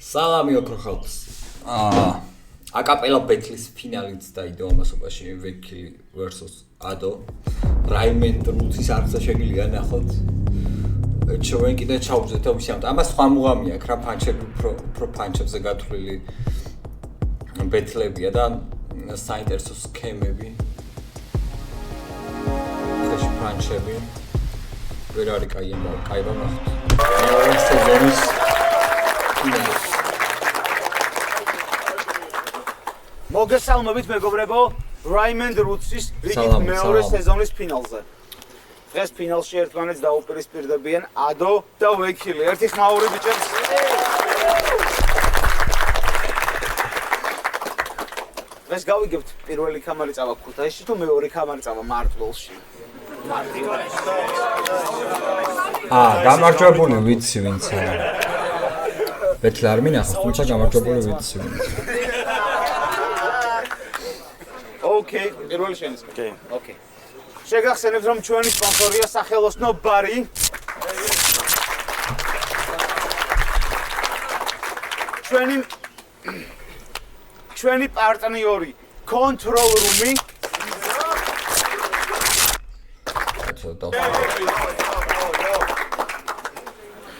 Salami ოქროხალხს. აკაპელა ბეთლის ფინალიც დაიდო ამასობაში ვეკილი versus Ado. Raymond Roots-ის არხზე შეგიძლია ნახოთ. ჩვენ კიდე ჩავუძეთ ოფიციალურად. ამას სხვა მუღამია აქ რა პანჩები უფრო პანჩებზე გათვლილი ბეთლებია და საინტერესო სქემები. ეს პანჩები ვერ არის კაი ნახოთ. მეორე სეზონის ფინალი. მოგესალმებით მეგობრებო, Raymond Roots-ის რიგით მეორე სეზონის ფინალზე. დღეს ფინალში ერთმანეთს დაუპირისპირდებიან Ado და Vekili. ერთი ხმაური ბიჭებს. დღეს გავიგებთ პირველი კამარი წავა ქუთაისში თუ მეორე კამარი წავა მარტვილში. გამარჯვებული ვიცი ვინც არა. ბეთლი არ მინახავს, თუმცა გამარჯვებული ვიცი ვინც. Okay, პირველი შენის. Okay. შეგახსენებთ რომ ჩვენი სპონსორია სახელოსნო ბარი. ჩვენი პარტნიორი Control Room-ი.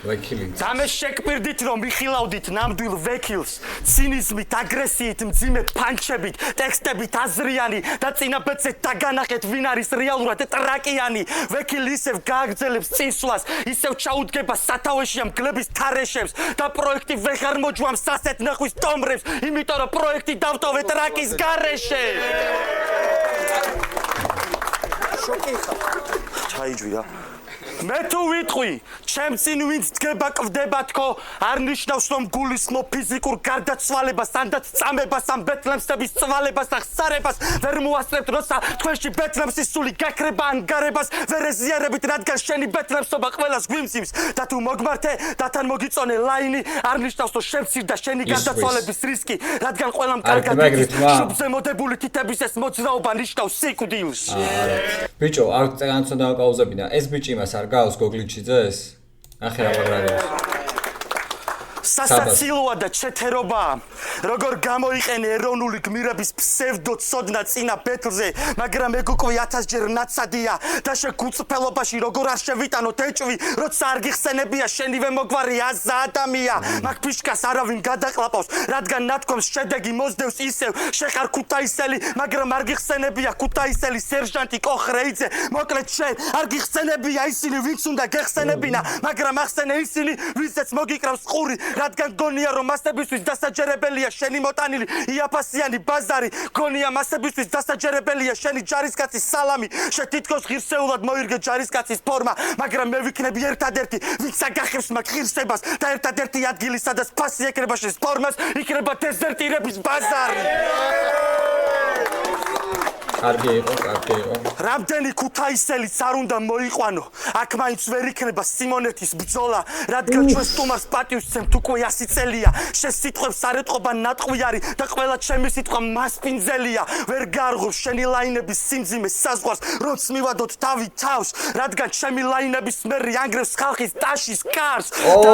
Vekili. Ძამე შეკპირდით რომ მიხილავდით ნამდვილ ვეკილს, ცინიზმით, აგრესიით, მძიმე პანჩებით, ტექსტებით აზრიანი და წინაბედზე დაგანახეთ ვინ არის რეალურად ტრაკიანი. ვეკილი ისევ გააგრძელებს წინსვლას, ისევ ჩაუდგება სათავეში ამ გლების თარეშებს და პროექტი ვეღარ მოჯვამს ასეთ ნახვის ტომრებს, იმიტომ რომ პროექტი დავტოვე ტრაკის გარეშე. შოკი ხარ. ჩაიჯვირა. მე თუ ვიტყვი, ჩემ წინ ვინც დგება კვდება თქო, არ ნიშნავს რომ გულისხმობ ფიზიკურ გარდაცვალებას, ანდაც წამებას, ამ ბეთლემსების წვალებას და ხსარებას ვერ მოასწრებთ, როცა თქვენში ბეთლემსის სული გაქრება ანგარებას, ვერ ეზიარებით, რადგან შენი ბეთლემსობა ყველას გვიმსივს და თუ მოგმართე და თან მოგიწონე ლაინი, არ ნიშნავს რომ შემცირდა შენი გარდაცვალების რისკი, რადგან ყველამ კარგად იცის, შუბზე მოდებული თითების ეს მოძრაობა ნიშნავს სიკვდილს. ბიჭო, არ წეგანცო დავაკაუზებინა. ეს ბიჭი იმას არ გავს გოგლიჩიძეს? ნახე რა მაგრამ. სასაცილოა და ჩეთერობა. როგორ გამოიყენე ეროვნული გმირების ფსევდო ცოდნა წინა ბეთლზე, მაგრამ ეგ უკვე 1000-ჯერ ნაცადია და შეგუწფელობაში როგორ არ შევიტანოთ ეჭვი, როცა არ გიხსენებია შენივე მოგვარი აზა ადამია. მაგ ფიშკას არავინ გადაყლაპავს, რადგან ნათქვამს შედეგი მოსდევს ისევ, შეხარ ქუთაისელი, მაგრამ არ გიხსენებია ქუთაისელი სერჟანტი კოხრეიძე. მოკლედ შენ არ გიხსენებია ისინი, ვინც უნდა გეხსენებინა, მაგრამ ახსენე ისინი, ვინცაც მოგიკრავს ყური. რადგან გონია რომ მასებისთვის დასაჯერებელია შენი მოტანილი იაფასიანი ბაზარი, გონია მასებისთვის დასაჯერებელია შენი ჯარისკაცის სალამი, შეთითქოს ღირსეულად მოირგე ჯარისკაცის ფორმა, მაგრამ მე ვიქნები ერთადერთი, ვინც აგახებს მაგ ღირსებას და ერთადერთი ადგილი, სადაც ფასი ეკრება შენს ფორმას, იქნება დეზერტირების ბაზარი. კარგი იყო. რამდენი ქუთაისელიც არ უნდა მოიყვანო, აქ მაინც ვერ იქნება სიმონეთის ბრძოლა, რადგან ჩვენ სტუმარს პატივსცემთ უკვე 100 წელია. შენ სიტყვებს არ ეტყობა ნატყვი არის და ყველა ჩემი სიტყვა მასპინძელია. ვერ გაარღოს შენი ლაინების სიმძიმე საზღვარს, რომც მივადოთ თავი თავს, რადგან ჩემი ლაინების მერი ანგრევს ხალხის ტაშის კარს და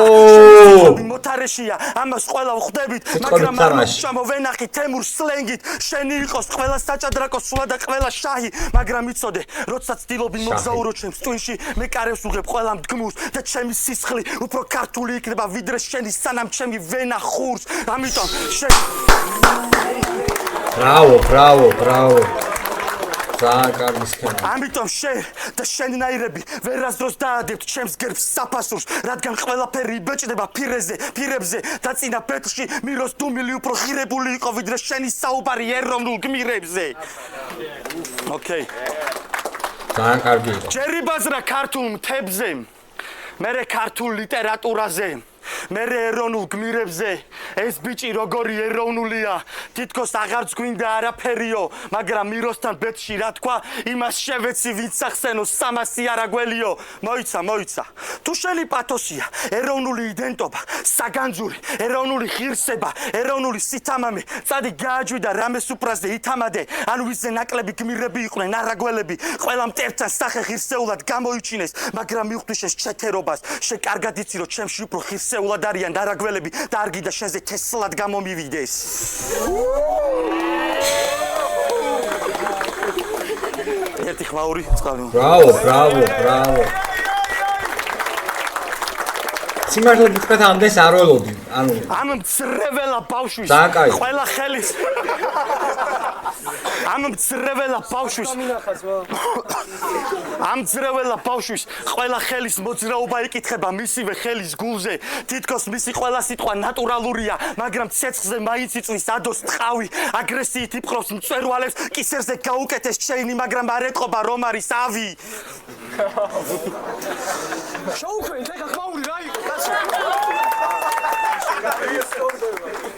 შენი მოთარეშია. ამას ყველა ვხვდებით, მაგრამ არ ჩამოვენახი თემურ სლენგით. შენი იყოს ყველა საჭადრაკო სულა და ყველა შაჰი, მაგრამ იცოდე, როცა ცდილობი მოგზაურო ჩემს ტვინში, მე კარებს უღებ ყველა მდგმურს და ჩემი სისხლი უფრო ქართული იქნება ვიდრე შენი, სანამ ჩემი ვენა ხურს. ამიტომ შენ ბრავო. ძალიან კარგი სქემა. ამიტომ შენ და შენნაირები ვერასდროს დაადებთ ჩემს გერბს საფასურს, რადგან ყველაფერი იბეჭდება ფირებზე და წინა ბეთლში მიროს დუმილი უფრო ღირებული იყო ვიდრე შენი საუბარი ეროვნულ გმირებზე. ოკეი. ძალიან კარგი იყო. ჯერი ბაზრა ქართულ მთებზე, მერე ქართულ ლიტერატურაზე, მერე ეროვნულ გმირებზე, ეს ბიჭი როგორი ეროვნულია თითქოს აღარც გვინდა არაფერიო მაგრამ მიროსთან ბეთში რა თქვა იმას შევეცი ვინც ახსენოს 300 არაგველიო მოიცა თუ შენი პათოსია ეროვნული იდენტობა საგანძური ეროვნული ღირსება ეროვნული სითამამე წადი გააჯვიდა რამეს უპრასზე ითამადე ან ვისზე ნაკლები გმირები იყვნენ არაგველები ყველა მტერთან სახე ღირსეულად გამოიჩინეს მაგრამ მივხვდი შენს ჩეთერობას შენ კარგად იცი რომ ჩემში უფრო ღირსეულად არიან არაგველები და არ გინდა შენზე თესლად გამომივიდეს ერთი ხმაური წყალი ბრავო სიმართლე გითხრათ ამდენს არ ველოდი ანუ ამ მწრეველა ბავშვის ყველა ხელის ამ მწრეველა ბავშვის ყველა ხელის მოძრაობა იკითხება მისივე ხელის გულზე თითქოს მისი ყველა სიტყვა ნატურალურია მაგრამ ცეცხლზე მაინც იწვის ადოს ტყავი აგრესიით იპყრობს მწვერვალებს კისერზე გაუკეთეს ჩეინი მაგრამ არ ეტყობა რომ არის ავი შოუქვენ ეხა ხმაური რა იყო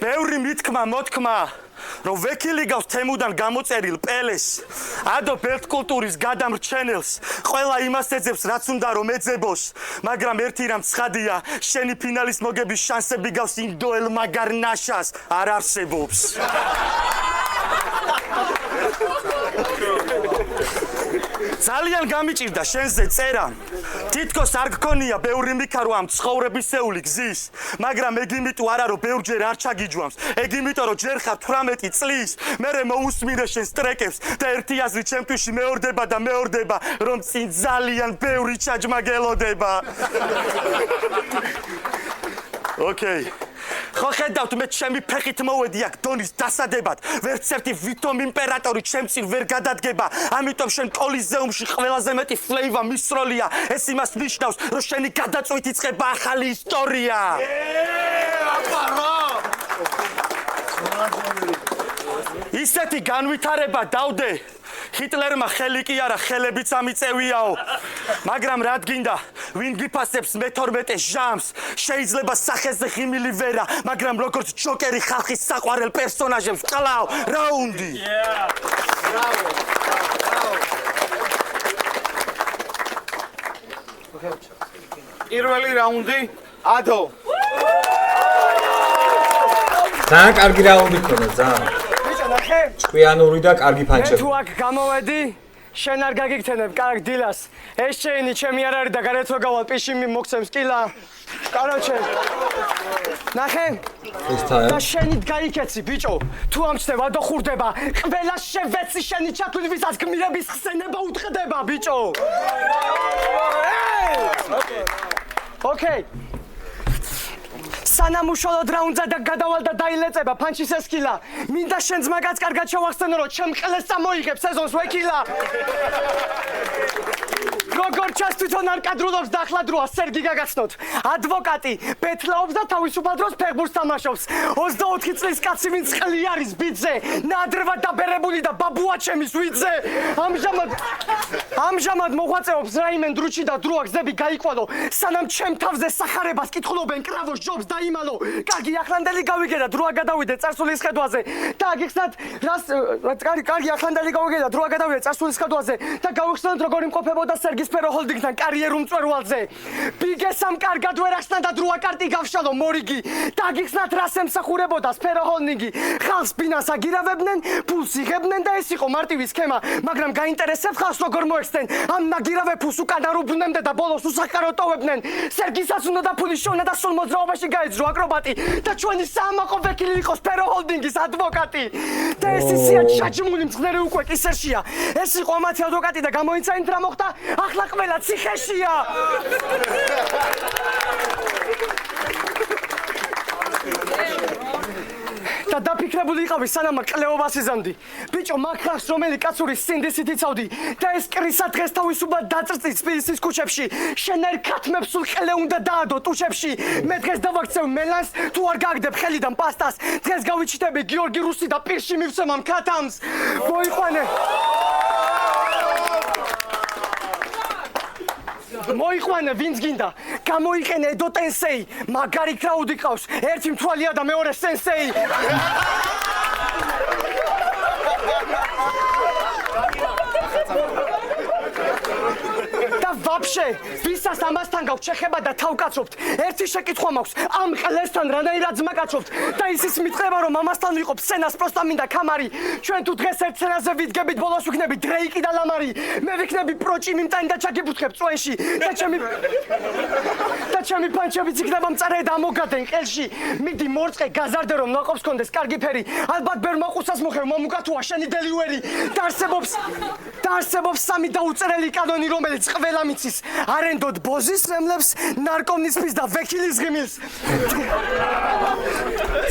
ბევრი მითქმა მოთქმა რომ ვექილი გავს თემუდან გამოწერილ პელეს ადო ბერტკულტურის გადამრჩენელს ყველა იმას ეძებს რაც უნდა რომ ეძებოს მაგრამ ერთი რამ ცხადია შენი ფინალის მოგების შანსები გავს ინდოელ მაგარნაშას არ არსებობს ძალიან გამიჭირდა შენზე წერა თითქოს არ გქონია ბევრი მიქარო ამ ცხოვრებისეული გზის მაგრამ ეგ იმიტომ არა რომ ბევრჯერ არ ჩაგიჯვამს ეგ იმიტომ რომ ჯერ ხარ 18 წლის მერე მოусმინე შენს ტრეკებს და ერთი აზრი ჩემთვისში მეორდება რომ წინ ძალიან ბევრი ჩაჯმაგელოდება ოკეი ხო ხედავთ მე ჩემი ფეხით მოვედი აქ დონის დასადებად ვერც ერთი ვითომ იმპერატორი ჩემცინ ვერ გადადგება ამიტომ შენ კოლიზეუმში ყველაზე მეტი ფლეივა მისროლია ეს იმას ნიშნავს რომ შენი გადაწყვეტ იწყება ახალი ისტორია ისეთი განვითარება დავდე ჰიტლერმა ხელი კი არა ხელებიც ამიწევიაო მაგრამ რა გინდა ვინ გიფასებს მე-12 ჟამს შეიძლება სახეზე ღიმილი ვერა მაგრამ როგორც ჯოკერი ხალხის საყვარელ პერსონაჟებს ყლავ რაუნდი პირველი რაუნდი ადო ძალიან კარგი რაუნდი ქონდა ძალიან ჭკვიანური და კარგი ფანჩები. მე თუ აქ გამოვედი, შენ არ გაგიქცენებ კარგ დილას. ეს შეინი ჩემი არ არის და გარეთ რო გავალ პიშიმი მოგცემს კილა. კაროჩე. ნახე? და შენით გაიქეცი ბიჭო. თუ ამჩნევა და ხურდება, ყველა შევეცი შენი ჩათვლით ვისაც გმირების ხსენება უტყდება ბიჭო. ოკეი. სანამ უშუალოდ რაუნდზე და გადავალ და დაილეწება ფანჩის ესკილა. მინდა შენ ძმაკაც კარგად შევახსენო რომ ჩემ ყელეს წამოიღებ სეზონს ვეკილა. როგორ ჩას თვითონ არ კადრულობს და ახლა დროა სერგი გაგაცნოთ. ადვოკატი ბეთლაობს და თავისუფალ დროს ფეხბურთს თამაშობს. 24 წლის კაცი ვინც ხელი არის ბიძზე, ნადრევად დაბერებული და ბაბუა ჩემის ვიძე. ამჟამად მოღვაწეობს რაიმენ დრუჩი და დროა გზები გაიკვალო. სანამ ჩემ თავზე სახარებას კითხულობენ კრავოს ჯობს დაიმალო. კარგი ახლანდელი გავიგე და დროა გადავიდე წარსულის ხედვაზე. და გიხსნათ რას კარგი ახლანდელი გავიგე და დროა გადავიდე წარსულის ხედვაზე და გავიხსნათ როგორ იმყოფებოდა სერგის სფერო ჰოლდინგთან კარიერულ მწვერვალზე. ბიგესამ კარგად ვერ ახსნა და დროა კარტი გავშალო მორიგი. დაგიხსნათ რას ემსახურებოდა სფერო ჰოლდინგი. ხალხს ბინას აგირავებდნენ, ფულს იღებდნენ და ეს იყო მარტივი სქემა, მაგრამ გაინტერესებს ხალხს როგორ მოექცნენ. ამ ნაგირავე ფულს უკან არ უბრუნებდნენ და ბოლოს უსახკარო ტოვებდნენ. სერგისაც უნდა და ფულის შოვნა და სულ მოძრაობაში გაეძრო აკრობატი და ჩვენი საამაყო ვეკილი იყო სფერო ჰოლდინგის ადვოკატი. და ეს ისია ჩაჯმული მწნერი უკვე კისერშია. ეს იყო მათი ადვოკატი და გამოიცანით რა მოხდა? ახლა ყველა ციხეშია. და დაფიქრებული იყავი სანამ ყლეობას იზამდი. ბიჭო, მაგ ხალხს რომელი კაცური სინდისით იცავდი და ეს კრისა დღეს თავისუფლად დაწრწით სპილისის ქუჩებში. შენ არ ქათმებს სულ ყლე უნდა დაადო ტუჩებში. მე დღეს დავაქცევ მელანს, თუ არ გაგდებ ხელიდან პასტას. დღეს გავიჩიტები გიორგი რუსი და პირში მივცემ ამ ქათამს. მოიყვანე. მოიყვანე ვინც გინდა გამოიყენე ედო ტენსეი მაგარი კრაუდი ყავს ერთი მთვალია და მეორე სენსეი და ვაფშე ვისაც ამასთან გაქვთ შეხება და თავკაცობთ ერთი შეკითხვა მაქვს ამ ყლესთან რანაირად ძმაკაცობთ და ისიც მითხრება რომ ამასთან ვიყო სცენას პროსტა მინდა კამარი ჩვენ თუ დღეს ერთ სცენაზე ვიდგებით ბოლოს ვიქნები დრეიკი და ლამარი მე ვიქნები პროჭი მიმტანი და ჩაგიფუთხებ წვენში და ჩემი პანჩებიც იქნება მწარე და ამოგადენ ყელში მიდი მორწყე გაზარდე რომ ნაყოფს კონდეს კარგი ფერი ალბათ ბერ მოყუსას მოხევ მომუკათუა შენი დელივერი და არსებობს სამი დაუწერელი კანონი რომელიც ყველა მიცის არენდოდ ბოზის რემლებს ნარკომნისფის და ვექილის ღიმილს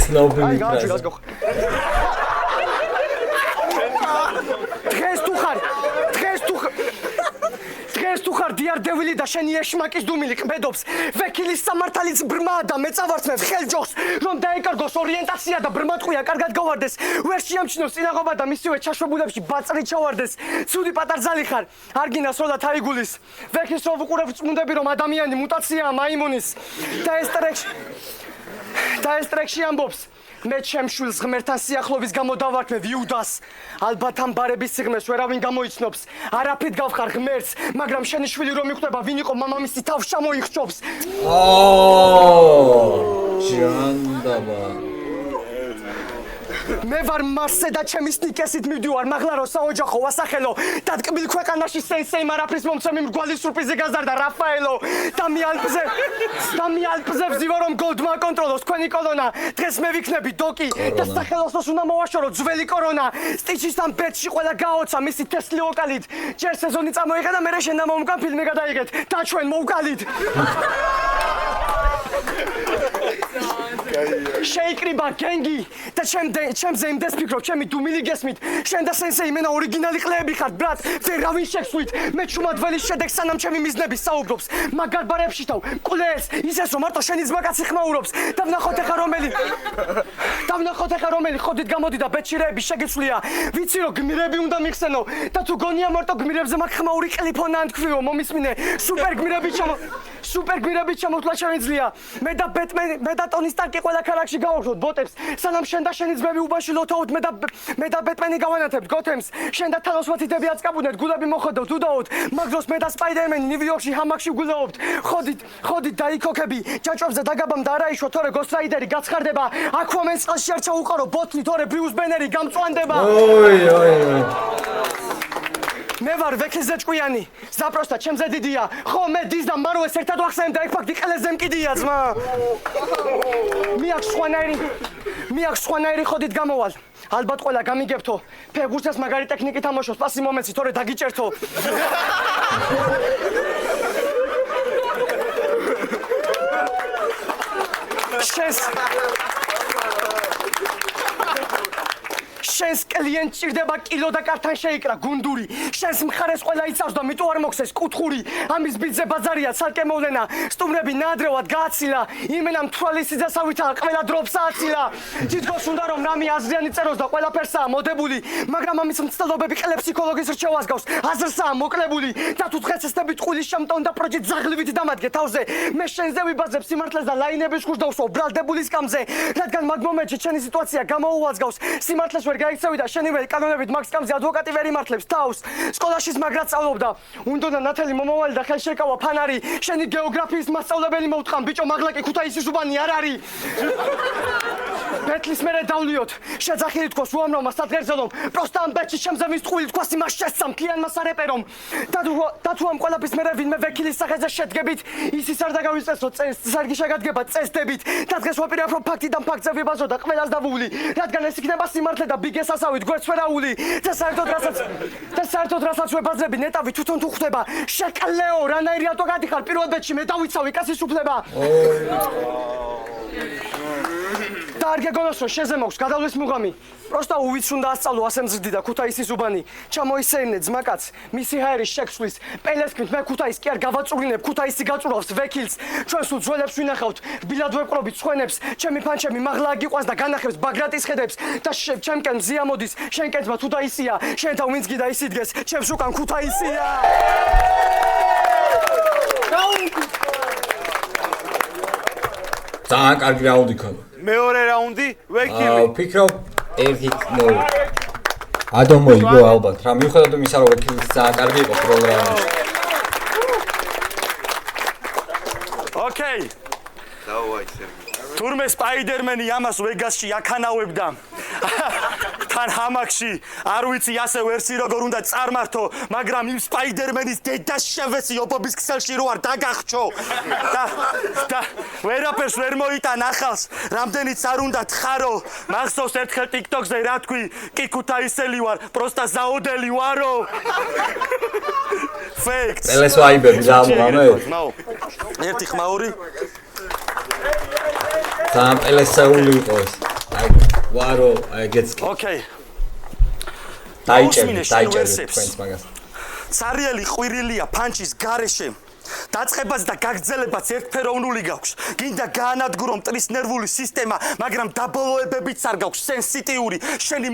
ცნობილი დღეს თუ ხარ დიარდევილი და შენი ეშმაკის დუმილი ყბედობს ვექილის სამართალიც ბრმაა და მეწავართმევ ხელჯოხს რომ დაეკარგოს ორიენტაცია და ბრმატყვია კარგად გავარდეს ვერ შეამჩნიოს წინაღობა და მისივე ჩაშვებულებში ბაწრი ჩავარდეს ცუდი პატარძალი ხარ არ გინასროლად აიგულის ვექილს რო ვუყურებ წმუნდები რომ ადამიანი მუტაციაა მაიმუნის და ეს ტრეკში ამბობს მე ჩემ შვილს ღმერთთან სიახლოვის გამო დავარქმევ იუდას ალბათ ამ ბარების სიღმეს ვერავინ გამოიცნობს არაფრით გავხარ ღმერთს მაგრამ შენი შვილი რომ მიხვდება ვინ იყო მამამისი თავს ჩამოიხჭობს ჟანდაბა მე ვარ მასზე და ჩემი სნიკესით მივდივარ მაღლა რო საოჯახო ვასახელო დადგმილ ქვეყანაში სენსეი მარაფრის მომცემი მრგვალი სურპრიზი გაზარდა რაფაელო და მე ალპზე ვზივა რომ გოლდმა კონტროლოს თქვენი კოლონა დღეს მე ვიქნები დოკი და სახელოსნოს უნდა მოვაშორო ძველი კორონა სტიჩისთან ბეთში ყველა გაოცა მისი თესლი ოკალით ჯერ სეზონი წამოიღე და მერე შენ და მომგან ფილმი გადაიღეთ და ჩვენ მოვკალით შეიკრიბა გენგი და ჩემზე იმდეს ფიქრობ ჩემი დუმილი გესმით შენ და სენსეი მენა ორიგინალი ყლეები ხართ ბრატ ვერავინ შეხვით მე ჩუმადველის შედეგს სანამ ჩემი მიზნები საუბრობს მაგარ ბარებში თავ ყლეს ისეს რომ მარტო შენი ძმაკაცი ხმაურობს და ვნახოთ ახლა რომელი ხოდით გამოდი და ბეჭირეები შეგეცვლია ვიცი რომ გმირები უნდა მიხსენო და თუ გონია მარტო გმირებზე მაგ ხმაური კლიფონა ანთქვიო მომისმინე სუპერ გმირები ჩამოთვლა შემიძლია მე და ტონი სტარკი ყველა ქალაქში გავავრთოთ ბოტებს სანამ შენ და შენი ძმები უბანში ლოთაოთ მე და ბეტმენი გავანათებთ გოთემს შენ და თანოსვათიდები აწკაბუნეთ გულები მოხდოთ უდაოდ მაგ დროს მე და სპაიდერმენი ნიუ-იორკში ჰამაკში გულაობთ ხოდით დაიქოქები ჯაჭვებზე დაგაბამ და არაიშო თორე გოსტრაიდერი გაცხარდება აქვამენს წყალში არ ჩაუყარო ბოთლი თორე ბრიუს ბენერი გამწვანდება მე ვარ ვექილზე ჭკვიანი ზაპროსტა ჩემზე დიდია ხო მე დის და მარუეს ერთად ვახსენებ და ეგ ფაქტი ყელეზე მკიდია ძმა მე აქ სხვანაირი ხოდით გამოვალ ალბათ ყველა გამიგებთო ფეგურცას მაგარი ტექნიკით ამოშოს პასი მომეცი თორე დაგიჭერთო შენს კლიენტ ჭირდება კილო და კართან შეიკრა გუნდური შენს მხარეს ყველა იცავს და მიტო არ მოხსეს კუთხური ამის ბიძზე ბაზარია ცალკე მოვლენა სტუმრები ნაადრევად გააცილა იმენა მთვალის სიძასავითაა ყველა დრობს ააცილა თითქოს უნდა რომ რამე აზრიანი წეროს და ყველაფერსაა მოდებული მაგრამ ამის მცდელობები ყლებს ფსიქოლოგის რჩევას გავს აზრსაა მოკლებული და თუ დღესესტები ტყუილის შემტონ და პროჯექტ ზაღლივით დამადგე თავზე მე შენზე ვიბაზებ სიმართლეს და ლაინების ხუშ დავსვავ ბრალდებულის კამზე რადგან მაგ მომენტში შენი სიტუაცია გამოუვალს გავს სიმართლეს ვერ გაიქცევი და შენივე კანონებით მაგ სკამზე ადვოკატი ვერ იმართლებს თავს სკოლაშიც მაგრად სწავლობდა უნდა ნათელი მომავალი და ხელშეკავა ფანარი შენი გეოგრაფიის მასწავლებელი მოუთხან ბიჭო მაღლა კი ქუთაისის უბანი არ არის ბეთლის მერე დავლიოთ შეძახილი თქოს უამრავმა სადღერძელომ პროსტა ამ ბეთში ჩემზე მისტყუილი თქოს იმას შესწამ ქიანმა სარეპერომ და თუ ამ ყველაფრის მერე ვინმე ვექილის სახეზე შედგებით ისიც არ დაგავიწყეს რომ სარგი შეგადგება წესდებით და დღეს ვაპირებ რომ ფაქტიდან ფაქტზე ვიბაზრო და ყველას დავუვლი რადგან ეს იქნება სიმართლე და ბიგეს ასავით გვერდს ვერაული და საერთოდ რასაც ვებაზრები ნეტავი თვითონ თუ ხვდება შეკლეო რანაირი ადვოკატი ხარ პირველ ბეთში მე დავიცავი კაცის უფლება და არ გეგონოს რომ შეზე მაქვს გადავლის მუღამი პროსტა უვიც უნდა ასწავლო ასე მზრდი და ქუთაისის უბანი ჩამოისეირნე ძმაკაც მისი ჰაერის შექსვლის პელესკით მე ქუთაის კი არ გავაწურინებ ქუთაისი გაწურავს ვექილს ჩვენ სულ ძველებს ვინახავთ რბილად ვეპყრობით ცხენებს ჩემი ფანჩები მაღლა აგიყვანს და განახებს ბაგრატის ხედებს და ჩემკენ მზია მოდის შენკენცმა თუ დაისია შენთან ვინც გიდა ისიდგეს ჩემს უკან ქუთაისია ძალიან კარგი რაუნდი ქონდა. მეორე რაუნდი ვექილი. ვფიქრობ 1-0. ადო მოიგო ალბათ. რა მიუხედავად იმისა, რომ ვექილი ძალიან კარგი იყო პროლ რაუნდში. ოკეი. თურმე სპაიდერმენი ამას ვეგასში აქანავებდა. თან ჰამაკში არ ვიცი ასე ვერსი როგორ უნდა წარმართო, მაგრამ იმ სპაიდერმენის დედას შევეცი ობობის ქსელში რო არ დაგახჩო. და ვერაფერს ვერ მოიტან ახალს, რამდენიც არ უნდა თხარო. მახსოვს ერთხელ TikTok-ზე რა თქვი, კიკუთაისელი ვარ, პროსტა ზაოდელი ვარო. Facts. წელეს ვაიბები გამომამე. ერთი ხმაური. ძალიან პელესეული იყო ეს. აი, ვარო, აი გეცკი. ოკეი. დაიჭერდი თქვენს მაგას. ცარიელი ყვირილია ფანჩის გარეშე. დაწყებას და გაგრძელებაც ერთფეროვნული გაქვს. გინდა გაანადგურო მტრის ნერვული სისტემა, მაგრამ დაბოლოებებიც არ გაქვს სენსიტიური. შენი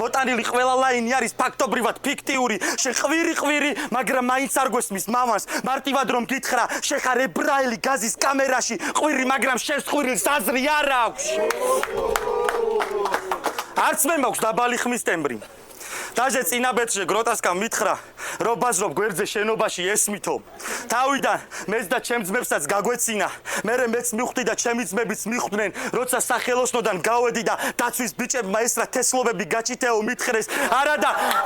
მოტანილი ყველა ლაინი არის ფაქტობრივად ფიქტიური. შენ ყვირი, მაგრამ მაინც არ გვესმის მამას. მარტივად რომ გითხრა, შენ ხარ ებრაელი გაზის კამერაში. ყვირი, მაგრამ შენს ყვირილს აზრი არ აქვს. არც მე მაქვს დაბალი ხმის ტემბრი. დაჟე წინაბედში გროტასკამ მითხრა, რომ ბაზრობ გვერდზე შენობაში ესმითო. თავიდან მეც და ჩემ ძმებსაც გაგვეცინა. მერე მეც მივხვდი და ჩემი ძმებიც მიხვდნენ, როცა სახელოსნოდან გავედი და დაცვის ბიჭებმა ესრა თესლობები გაჩითეო მითხრეს.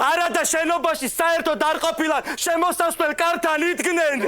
არადა შენობაში საერთოდ არ ყოფილან, შემოსასვლელ კართან იდგნენ.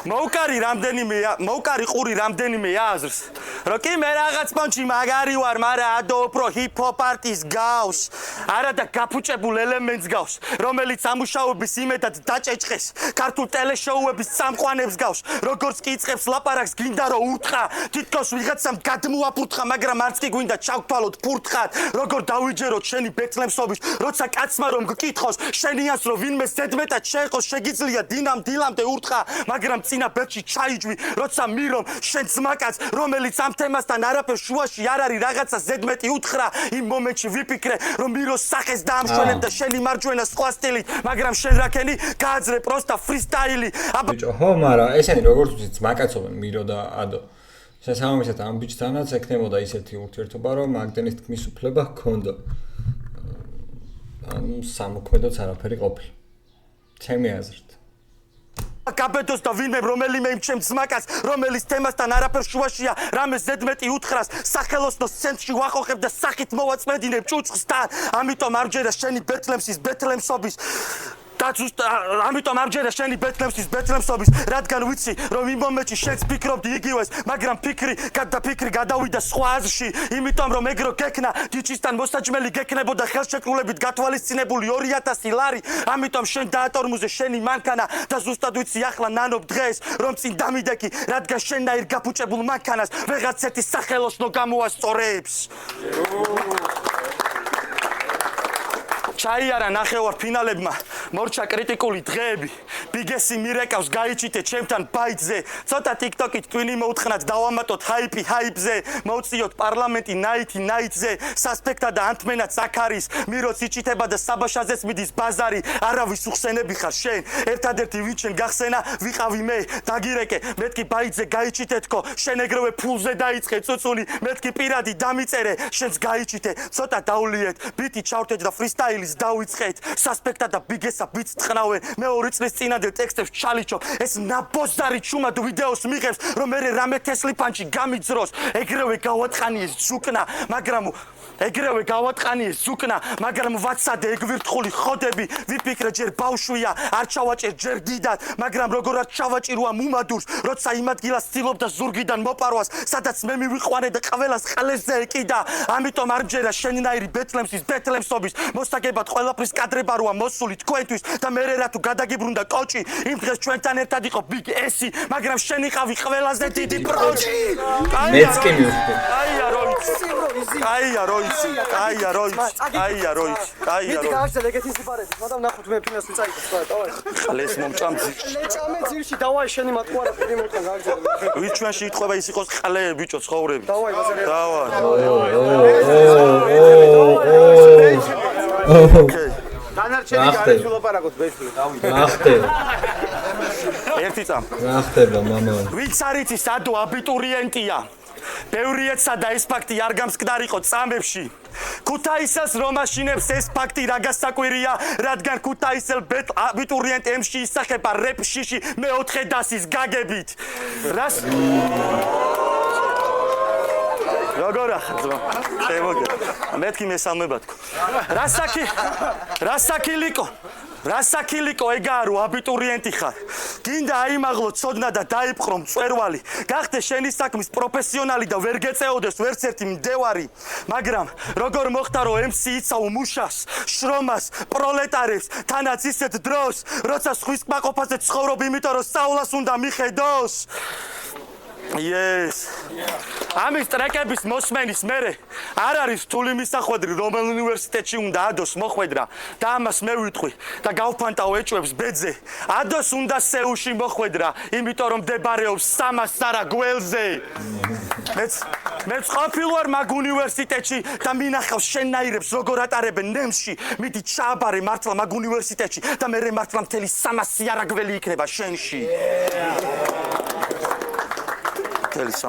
მოვკარი ყური რამდენიმე აზრს. რო კი მე რაღაც პონჩი მაგარი ვარ, მაგრამ ადო უფრო ჰიპ-ჰოპ არტის გავს. არადა გაფუჭებულ ელემენტს გავს, რომელიც ამუშავების იმედად დაჭეჭყეს. ქართულ ტელეშოუების წამყვანებს გავს, როგორც კი იწყებს ლაპარაკს გინდა რომ ურთხა, თითქოს ვიღაცამ გადმოაფურთხა, მაგრამ არც კი გვინდა ჩავთვალოთ ფურთხად, როგორ დავიჯეროთ შენი ბეთლემსობის, როცა კაცმა რომ გკითხოს, შენიანს რომ ვინმე ზედმეტად შეეყოს, შეგიძლია დილამდე ურთხა, მაგრამ წინა ბეთში ჩაიჯვი, როცა მირომ შენ ძმაკაც, რომელიც ამ თემასთან არაფერ შუაში არ არის რაღაცა ზედმეტი უთხრა, იმ მომენტში ვიფიქრე, რომ მიროს სახეს დაამშვენებ და შენი მარჯვენა სხვა სტილით, მაგრამ შენ რაკენი გააძრე პროსტა ფრისტაილი. ბიჭო, ხო, მაგრამ ესენი როგორც ვიცი, ძმაკაცობენ მირო და ადო. შესაბამისად ამ ბიჭთანაც ექნებოდა ისეთი ურთიერთობა, რომ მაგდენის თქმის უფლება ჰქონდა. ანუ სამოქმედოც არაფერი ყოფილა. ჩემი აზრით. კაბედოს და ვინმე რომელიმე იმ ჩემ ძმაკაც, რომელიც თემასთან არაფერ შუაშია, რამე ზედმეტი უთხრას, სახელოსნოს ცენტრში ვახოხებ და სახით მოვაწმედინებ ჭუჭხს და ამიტომ ამჯერა შენი ბეთლემსის ბეთლემსობის ამიტომ ამჯერა შენი ბეთლემსობის, რადგან ვიცი, რომ იმ მომენტში შენც ფიქრობდი იგივეს, მაგრამ ფიქრი გადავიდა სხვა აზრში, იმიტომ რომ ეგრო გექნა, დიჩისთან მოსაჯმელი გექნებოდა ხელშეკრულებით გათვალისწინებული 2000 ლარი, ამიტომ შენ დაატორმუზე შენი მანქანა და ზუსტად ვიცი ახლა ნანობ დღეს, რომ წინ დამიდექი, რადგან შენნაირ გაფუჭებულ მანქანას ვეღაც ერთი სახელოსნო გამოასწორებს. ჩაიარა ნახევარ ფინალებმა, მორჩა კრიტიკული დღეები. ბიგესი მირეკავს გაიჩიტე ჩემთან ბაიტზე. ცოტა TikTok-ით ტვინი მოუთხნათ დავამატოთ ჰაიპზე. მოვწიოთ პარლამენტი ნაითზე. სასპექტა და ანთმენად ზაქარის. მიროც იჩიტება და საბაშაზეც მიდის ბაზარი. არავის უხსენები ხარ შენ. ერთადერთი ვინც შენ გახსენა, ვიყავი მე. დაგირეკე, მეთქი ბაიტზე გაიჩიტეთქო. შენ ეგრევე ფულზე დაიწყე წუწული. მეთქი პირადი დამიწერე. შენც გაიჩიტე. ცოტა დავლიეთ. ბიტი ჩავრთეთ და ფრისტაილი დავიწყეთ. სასპექტა და ბიგესა ბიც წყნავენ. მეორე წლის წინანდელ ტექსტებს ჩალიჩობ. ეს ნაბოზარი ჩუმად ვიდეოს მიღებს, რომ მე რამე თესლი პანჩი გამიძროს. ეგრევე გავატყანიეს ზუკნა, მაგრამ ვაცადე ეგვირთხული ხოდები. ვიფიქრე ჯერ ბავშვია, არ ჩავაჭერ ჯერ დიდად, მაგრამ როგორ არ ჩავაჭიროა მუმადურს, როცა იმ ადგილას ცდილობდა ზურგიდან მოპარვას, სადაც მე მივიყვანე და ყველას ყელზე ეკიდა. ამიტომ არ მჯერა შენნაირი ბეთლემსის ბეთლემსობის მოსაგებად ყველაფრის კადრება როა მოსული თქვენთვის და მე რა თუ გადაგიბრუნდა კოჭი, იმ დღეს ჩვენთან ერთად იყო ბიგ ესი, მაგრამ შენ იყავი ყველაზე დიდი პროჭი. მეც კი მივხვდი. მიდი გააგზავნე ეგეთი სიბარები, მაგრამ ნახოთ მე ფინანსი წაიგო სხვა, დავაი. ხალეს მომჭამძი. ლეჭამე ძირში დავაი შენი მათყუარა ფილმებთან გააგზავნე. ვით ჩვენში იტყვება ის იყოს ყლე ბიჭო ცხოვრები. დავაი ბაზარი. ოკეი. დანარჩენი გარეთ ვილაპარაკოთ ბეთლი, დავიდე. რა ხდება? ერთი წამ. რა ხდება, მამა? ვინც არის ის ადო აბიტურიენტია? ბევრი ეცა და ეს ფაქტი არ გამსკდარიყო წამებში. ქუთაისელს რომ აშინებს ეს ფაქტი რა გასაკვირია, რადგან ქუთაისელ აბიტურიენტ M-ში ისახება რეპ შიში მეოთხე დასის გაგებით. რას? როგორ ახლა? შემოგე. მეთქი მესალმება თქო. რასაკილიკო ეგაა რომ აბიტურიენტი ხარ. გინდა აიმაღლო ცოდნა და დაიპყრო მწვერვალი. გახდე შენი საქმის პროფესიონალი და ვერ გეწეოდეს ვერც ერთი მდევარი. მაგრამ როგორ მოხდა რომ MC იცავ მუშას, შრომას, პროლეტარებს, თანაც ისეთ დროს, როცა სხვის კმაყოფაზე ცხოვრობ, იმიტომ რომ სწავლას უნდა მიხედოს. Yes. ამის ტრეკების მოსმენის მერე არ არის რთული მისახვედრი რომელ უნივერსიტეტში უნდა ადოს მოხვედრა და ამას მე ვიტყვი და გავფანტავ ეჭვებს ბედზე. ადოს უნდა სეულში მოხვედრა, იმიტომ რომ მდებარეობს 300 სარა გველზე. მეც ყოფილ ვარ მაგ უნივერსიტეტში და მინახავს შენნაირებს როგორ ატარებენ ნემში. მიდი ჩააბარე მართლა მაგ უნივერსიტეტში და მე მართლა მთელი 300 სიარაგველი იქნება შენში. Tell us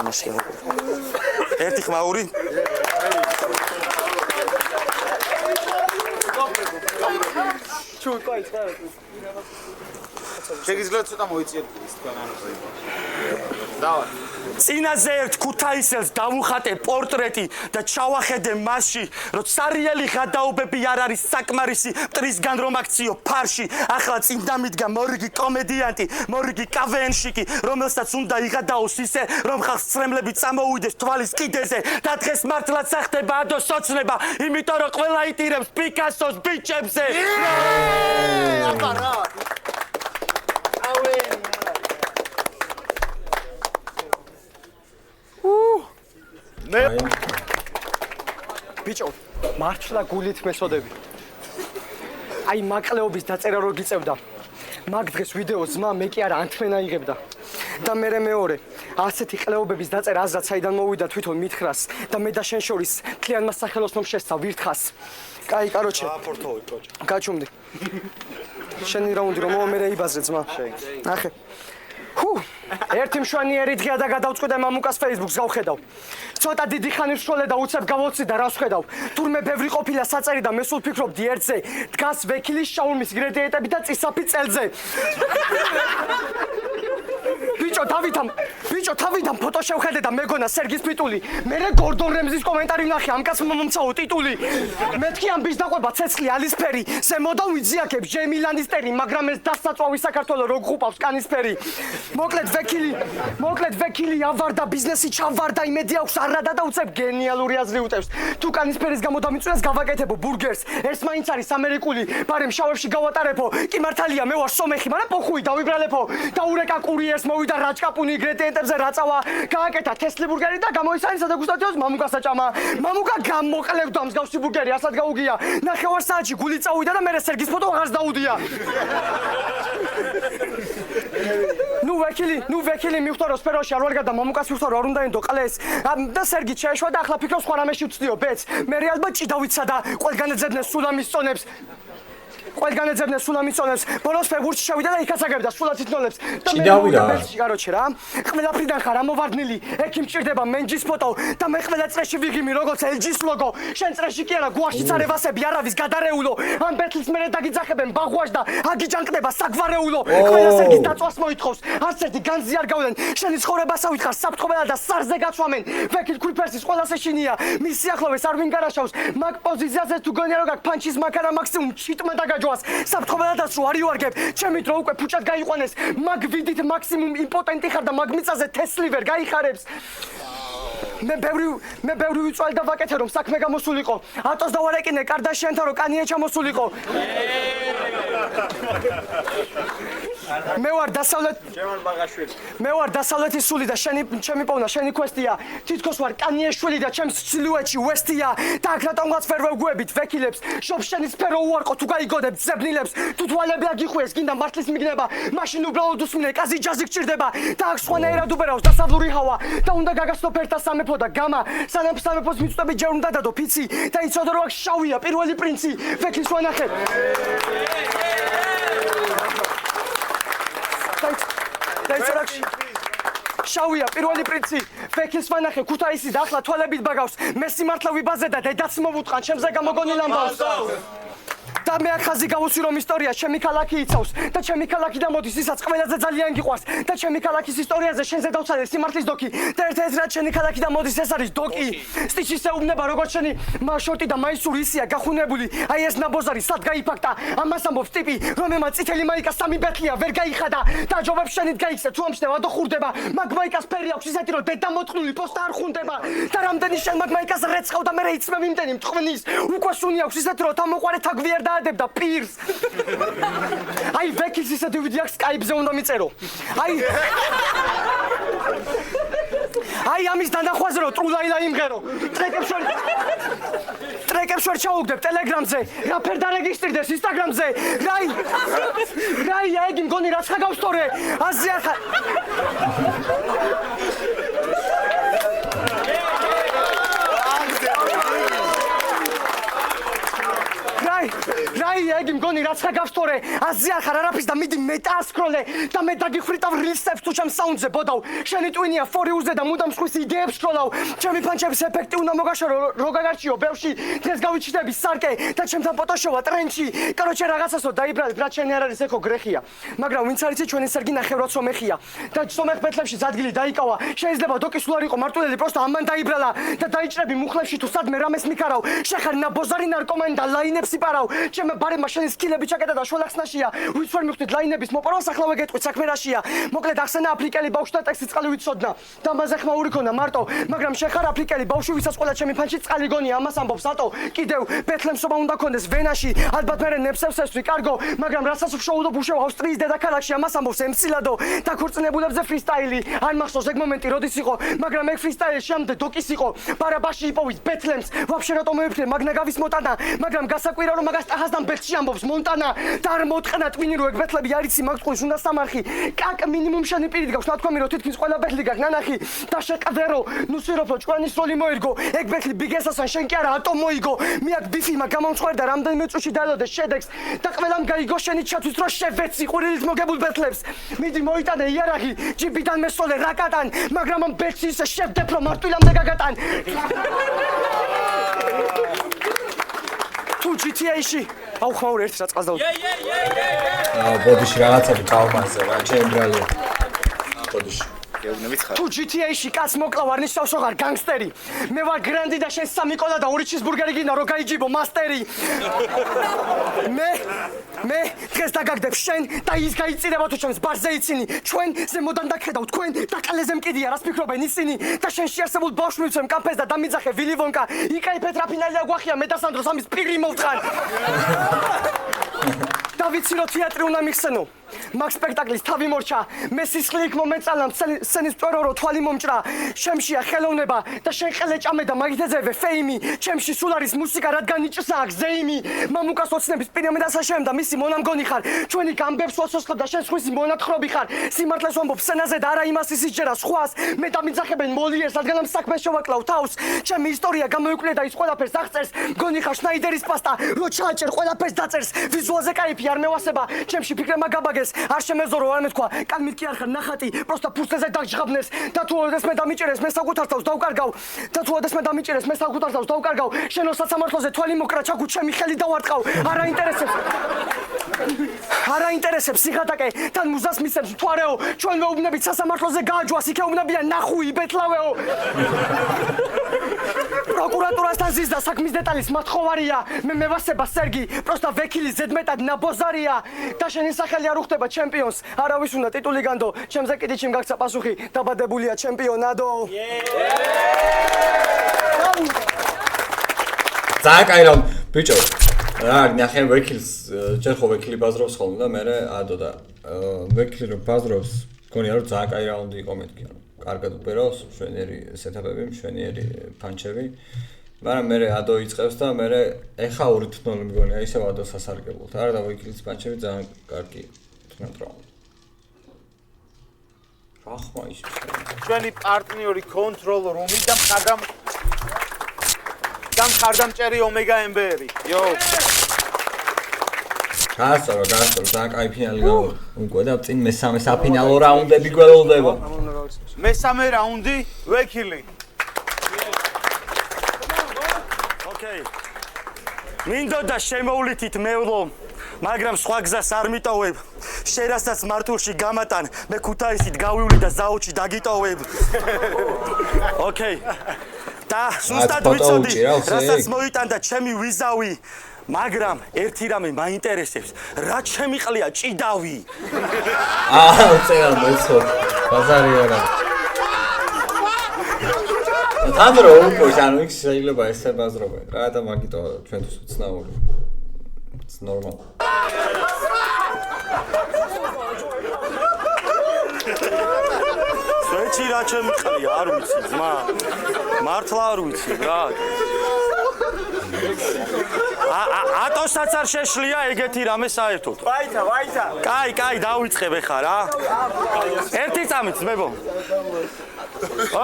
ერთი ხმაური. შეგიძლიათ ცოტა მოიწიეთ ის თქვენ ამაზე. დავარ. წინაზე ერთ ქუთაისელს დავუხატე პორტრეტი და ჩავახედე მასში, რომ სარიელი გადაობები არ არის საკმარისი მტრისგან რომ აქციო ფარში. ახლა წინ დამიდგა მორიგი კომედიანტი, მორიგი კავენშიკი, რომელსაც უნდა იღადაოს ისე, რომ ხალხს ცრემლები წამოუვიდეს თვალის კიდეზე და დღეს მართლაც ახდება ადოს ოცნება, იმიტომ რომ ყველა იტირებს პიკასოს ბიჭებზე. აბარა. ბიჭო, მართლა გულით მესოდები. აი მაკლეობის დაწერა რო გიწევდა. მაგ დღეს ვიდეო ძმა მე კი არა ანთმენა იღებდა. და მე მეორე, ასეთი ყლეობების დაწერა აზრად საიდან მოვიდა თვითონ მითხრას და მე და შენ შორის თლიანმა სახელოსნომ შესცა ვირთხას. კაი, კაროჩე. აპორტოვი პროჯექტი. გაჩუმდი. შენი რაუნდი რომ მე რეიბაზე ძმა. ნახე. ერთი მშვენიერი დღეა და გადავწყვიტე მამუკას Facebook-ს გავხედავ. ცოტა დიდი ხანი ვშოლე და უცებ გავოცი და რას ხედავ. თურმე ბევრი ყოფილა საწერი და მე სულ ფიქრობდი ერთზე. დგას ვექილის შაურმის ინგრედიენტები და წისაფი წელზე. ბიჭო, თავიდან ფოტო შევხედე და მეგონა სერგის ფიტული. მერე გორდონ რემზის კომენტარი ვნახე ამ კაცმა მომცაო ტიტული. მეთქი ამბის დაყვება ცეცხლი ალისფერი. ზემოდან ვიძიაკებს ჯეიმი ლანისტერი, მაგრამ ეს დასაწვავი საქართველო რო გყუპავს კანისფერი. მოკლედ ვექილი ავარდა ბიზნესი ჩავარდა იმედი აქვს არადა და უცებ გენიალური აზრი უტევს. თუ კანისფერის გამო დამიწვიეს გავაკეთებო ბურგერს. ეს მაინც არის ამერიკული, ბარემ შავებში გავატარებო. კი მართალია მე ვარ სომეხი, მაგრამ პოხუი დავიბრალებო. და ურეკა კურიერს მოვიდა რაჭკაპუნი ინგრედიენტებზე რაწავა. გააკეთა თესლი ბურგერი და გამოისაინსა და გუსტატიოს მამუკას აჭამა. მამუკა გამოყლევდა მსგავსი ბურგერი, ასად გაუგია. ნახევარ საათში გული წავიდა და მე სერგის ფოტო აღარს დაუდია. ნუ ვექილი მივხვდა რომ სფეროში არ ვარ გადა მამუკას მივხვდა რომ არ უნდა ენდო ყლეს და სერგი შეეშვა და ახლა ფიქრობს სხვა რამეში ვწდიო ბეც მე ალბათ ჭიდავიცა და ყველგან ეძებდნენ სულამის წონებს ბოლოს ფეგურში შევიდა და იქაც აგებდა სულად ითნოლებს და მე ბეცში კაროჩე რა ყველაფრიდან ხარ ამოვარდნილი ექიმ ჭირდება მენჯის ფოტო და მე ყველა წრეში ვიღიმი როგორც LG-ს ლოგო შენ წრეში კი არა გუაშში წარევასები არავის გადარეულო ამ ბეთლს მერე დაგიძახებენ ბაღვაშ და აგიჯანკდება საგვარეულო ყველა სერგის დაწვას მოითხოვს არც ერთი განძი არ გავდნენ შენი ცხოვრებასა ვითხარ საფრთხობელა და სარზე გაცვამენ ვექილ ქუიფერსის ყველა სეშინია მის სიახლოვეს არ ვინ გარაშავს მაგ პოზიციაზე თუ გონია რომ გაკ პანჩის მაქარა მაქსიმუმ ჩიტმა დაგაჯვას საფრთხობელადაც რო არ ივარგებ ჩემი დრო უკვე ფუჭად გაიყვანეს მაგ ვიდით მაქსიმუმ იმპოტენტი ხარ და მაგ მიწაზე თესლი ვერ გაიხარებს მე ბევრი ვიწვალ და ვაკეთე რომ საქმე გამოსულიყო ატოს დავარეკინე კარდაშიანთან რომ კანია ჩამოსულიყო მე ვარ დასავლეთ ჩემან ბაღაშვილი. მე ვარ დასავლეთის სული და ჩემი პოვნა შენი კვესტია თითქოს ვარ კანიეშვილი და ჩემს სილუეტში ვესტია და აქ რატომღაც ვერ ვეგუებით ვეკილებს შობს შენი სფერო უარყო თუ გაიგოდებ ძებნილებს თუ თვალები აგიხვიეს გინდა მართლის მიგნება მაშინ უბრალოდ უსმინე კაზი ჯაზი გჭირდება და აქ სხვანაირად უბერავს დასავლური ჰავა და უნდა გაგასწრო ფერთა სამეფო და გამა სანამ სამეფოს მიწვევი ჯერ უნდა დადო ფიცი და იცოდე რომ აქ შავია პირველი პრინცი ვეკლის ვანახებ შავია პირველი პრინცი ვეკილს ვანახე ქუთაისი და ახლა თვალებით ბაგავს მე სიმართლე ვიბაზე და დედაც მოვუტყან ჩემზე გამოგონილ ამბავს და მე ახაზი გავუსვი რომ ისტორია ჩემი ქალაქი იცავს და ჩემი ქალაქი და მოდის ისაც ყველაზე ძალიან გიყვარს და ჩემი ქალაქის ისტორიაზე შენზე დავცადე სიმართლის დოკი და ერთ-ერთად შენი ქალაქი და მოდის ეს არის დოკი სტიჩი შეუბნება როგორც შენი შორტი და მაისური ისია გახუნებული აი ეს ნაბოზარი სად გაიფაქტა ამას ამბობს ტიპი რომელმაც წითელი მაიკა სამი ბეთლია ვერ გაიხადა და ჯობებს შენით გაიქცე თუ ამჩნევა და ხურდება მაგ მაიკას ფერი აქვს ისეთი რომ დედა მოწყნული პოსტა არ ხუნდება და რამდენი შენ მაგ მაიკას რეცხავ და მე იწმევ იმდენი მტყვნის უკვე სუნი აქვს ისეთი რომ თამოყარე თაგვიერ და და პირს. აი ვეკილს ისეთი ვიდეო აქვს Skype-ზე უნდა მიწერო. აი ამის დანახვაზე რომ ტრულაილა იმღერო. ტრეკებს შორ ჩაუგდებ Telegram-ზე. რა ფერ დარეგისტრირდეს Instagram-ზე. რაი აიგი მგონი რაც ხაგავს თორე. აზია ხა რაი აიგი მგონი რაც ხაგავს თორე აზია ხარ არაფის და მიდი მეტასკროლე და მე დაგიხრიტავ rilsებს თუ ჩემ საუნდზე ბოდავ შენი ტვინია ფორიუზე და მუდამ სხვის იდეებს შროლავ ჩემი პანჩების ეფექტი უნდა მოგაშორო რო გაგარჩიო ბევრში დღეს გავიჩიტები სარკე და ჩემთან ფოტოშოვა ტრენჩი კოროჩე რაღაცასო დაიბრალე ბრატ შენი არ არის ეკო გრეხია მაგრამ ვინც არის ჩვენი სერგი ნახევრად სომეხია და სომეხ ბეთლებში ზადგილი დაიკავა შეიძლება დოკის სულ არ იყო მარტვილელი პროსტა ამან დაიბრალა და დაიჭრები მუხლებში თუ სადმე რამეს მიქარავ შეხარ ნაბოზარი ნარკომანი და ლაინებს იპარავ ჩემ ბარემ მაშინ სკილები ჩაკეტა და შოლახსნაშია ვიც ვერ მივხვდით ლაინების მოპარავს ახლა ვეგეტყვით საქმე რაშია მოკლედ ახსენა აფრიკელი ბავშვთა ტექსტი წყალი ვიცოდნა და მასზე ხმაური ქონა მარტო მაგრამ შეხარ აფრიკელი ბავშვი ვისაც ყველა ჩემი ფანჩი წყალი გონია ამას ამბობს ატო კიდევ ბეთლემსობა უნდა კონდეს ვენაში ალბათ მე ნებსებს ესვრი კარგო მაგრამ რასაც ვშოუდობ უშევ ავსტრიის დედაქალაქში ამას ამბობს ემსილადო და ქორწინებულებზე ფრისტაილი არ მახსოვს ეგ მომენტი როდის იყო მაგრამ ეგ ფრისტაილი შემდე დოკის იყო ბარაბაში იპოვის ბეთლემს ვაფშე რატომ მევიფრე მაგნა გავის მოტანა მაგრამ გასაკვირა რომ მაგას ტახასთან ბეთლში ამბობს მონტანა და არ მოტყნა ტვინი რო ეგ ბეთლები არიცი მაგ წყვილს უნდა სამარხი კაკ მინიმუმ შენი პირით გაქვს ნათქვამი რომ თითქმის ყველა ბეთლი გაქვს ნანახი და შეყდერო ნუ სიროფო ჭკვენის როლი მოერგო ეგ ბეთლი ბიგესასან შენ კი არა ატომ მოიგო მე აქ ბიფიმა გამომწყვერდა რამდენიმე წუთში დაელოდე შედეგს და ყველამ გაიგო შენი ჩათვის რო შევეცი ყურილით მოგებულ ბეთლებს მიდი მოიტანე იარაღი ჯიბიდან მესოლე რაკატან მაგრამ ამ ბეთლს ისე შევდებ რომ მარტვილამდე გაგატან თუ GTA-ში აუ ხმაურ ერთ რა წყალს დაუწ ბოდიში რაღაცები კალმაზე რა ჩემბრალი ბოდიში თუ GTA-ში კაც მოკლავ არ ნიშნავს რომ ხარ განგსტერი მე ვარ გრანდი და შენ სამი კოლა და ორი ჩიზბურგერი გინდა რომ გაიჯიბო მასტერი მე დღეს დაგაგდებ შენ და ის გაიწირება თუ ჩემს ბარზე იცინი ჩვენ ზემოდან დაგხედავ თქვენ და კალეზე მკიდია რას ფიქრობენ ისინი და შენ შეარსებულ ბავშვს მივცემ კამფეს და დამიძახე ვილი ვონკა იკაიფეთ რა ფინალია გვახია მე და სანდროს ამის პირი მოვთხარ და ვიცი რომ თეატრი უნდა მიხსენო მაგ სპექტაკლის თავი მორჩა მე სისხლი იქ მომეწალა სცენის მწვერო რო თვალი მომჭრა ჩემშია ხელოვნება და შენ ხელე ჭამე და მაგით ეძებე ფეიმი ჩემში სულ არის მუსიკა რადგან იჭრსა აქ ზეიმი მამუკას ოცნების პირამი და საშემ და მისი მონამგონი ხარ ჩვენი გამბებს ვაცოცხლებ და შენ სხვისი მონათხრობი ხარ სიმართლეს ვამბობ სცენაზე და არა იმას ისიჯერა სხვას მე დამიძახებენ მოლიერს რადგან ამ საქმეს შევაკლავ თავს ჩემი ისტორია გამოიკვლიე და ის ყველაფერს აღწერს მგონი ხარ შნაიდერის პასტა რო ჩააჭერ ყველაფერს დაწერს ვიზუალზე кайფი არ მევასება ჩემში ფიქრება გაბაგეს არ შემეზორო არ მეთქვა კალმით კი არ ხარ ნახატი პროსტა ფუსტეზე დაგჭღაბნეს და თუ ოდეს მე დამიჭერეს მე საკუთარ თავს დავკარგავ და თუ ოდეს მე დამიჭერეს მე საკუთარ თავს დავკარგავ შენო სასამართლოზე თვალი მოკრა ჩაგუ ჩემი ხელი დავარტყავ არ აინტერესებს სიხატაკე თან მუზას მისცემს მთვარეო ჩვენ მეუბნებით სასამართლოზე გააჯვას იქ ეუბნებიან ნახუი ბეთლავეო პროკურატურასთან ზის და საქმის დეტალის მათხოვარია მე მევასება სერგი პროსტა ვეკილი ზედმეტად ნაბოზარია და შენი სახელი არ უხდება ჩემპიონს არავის უნდა ტიტული განდო ჩემზე კიდე ჩემ გაქცა პასუხი დაბადებულია ჩემპიონადო ძალიან კაი რომ ბიჭო რა ნახე ვექილს ჯერ ხო ვექილი ბაზრობს ხოლმე და მე ადო და ვექილი რომ ბაზრობს გონია რომ ძალიან კაი რაუნდი იყო მეთქი კარგად უპერავს მშვენიერი სეტაპები მშვენიერი პანჩები მაგრამ მე ადო იწყებს და მე ეხა 2-0 მგონია ისევ ადოს ასარგებლოთ არა და ვექილის პანჩები ძალიან კარგი თუნდაც რა ხმა ის ჩვენი პარტნიორი კონტროლ რუმი და მხარდამჭერი ომეგა ემბერი იო გასწორო ძალიან კაი ფინალი უკვე და წინ მესამე საფინალო რაუნდები გველოდება მესამე რაუნდი ვექილი ოკეი მინდოდა შემოვლითით მევლო მაგრამ სხვა გზას არ მიტოვებ შენ რასაც მარტულში გამატან მე ქუთაისით გავივლი და ზაუჩი დაგიტოვებ ოკეი და სუსტად ვიცოდი რასაც მოიტანდა ჩემი ვიზავი მაგრამ ერთი რამე მაინტერესებს რა ჩემი ყლია ჭიდავი წერა მოიცო ბაზარი არა თანდრო უკვე ანუ იქ შეიძლება ესე ბაზრობენ რა და მაგიტო ჩვენთვის უცნაური it's normal სვეჩი რა ჩემი ყლია არ ვიცი ძმა მართლა არ ვიცი რა ატოსაც არ შეშლია ეგეთი რამე საერთოდ. ვაიცა. კაი, დავიწყებ ახლა რა. ერთი წამით ძმებო.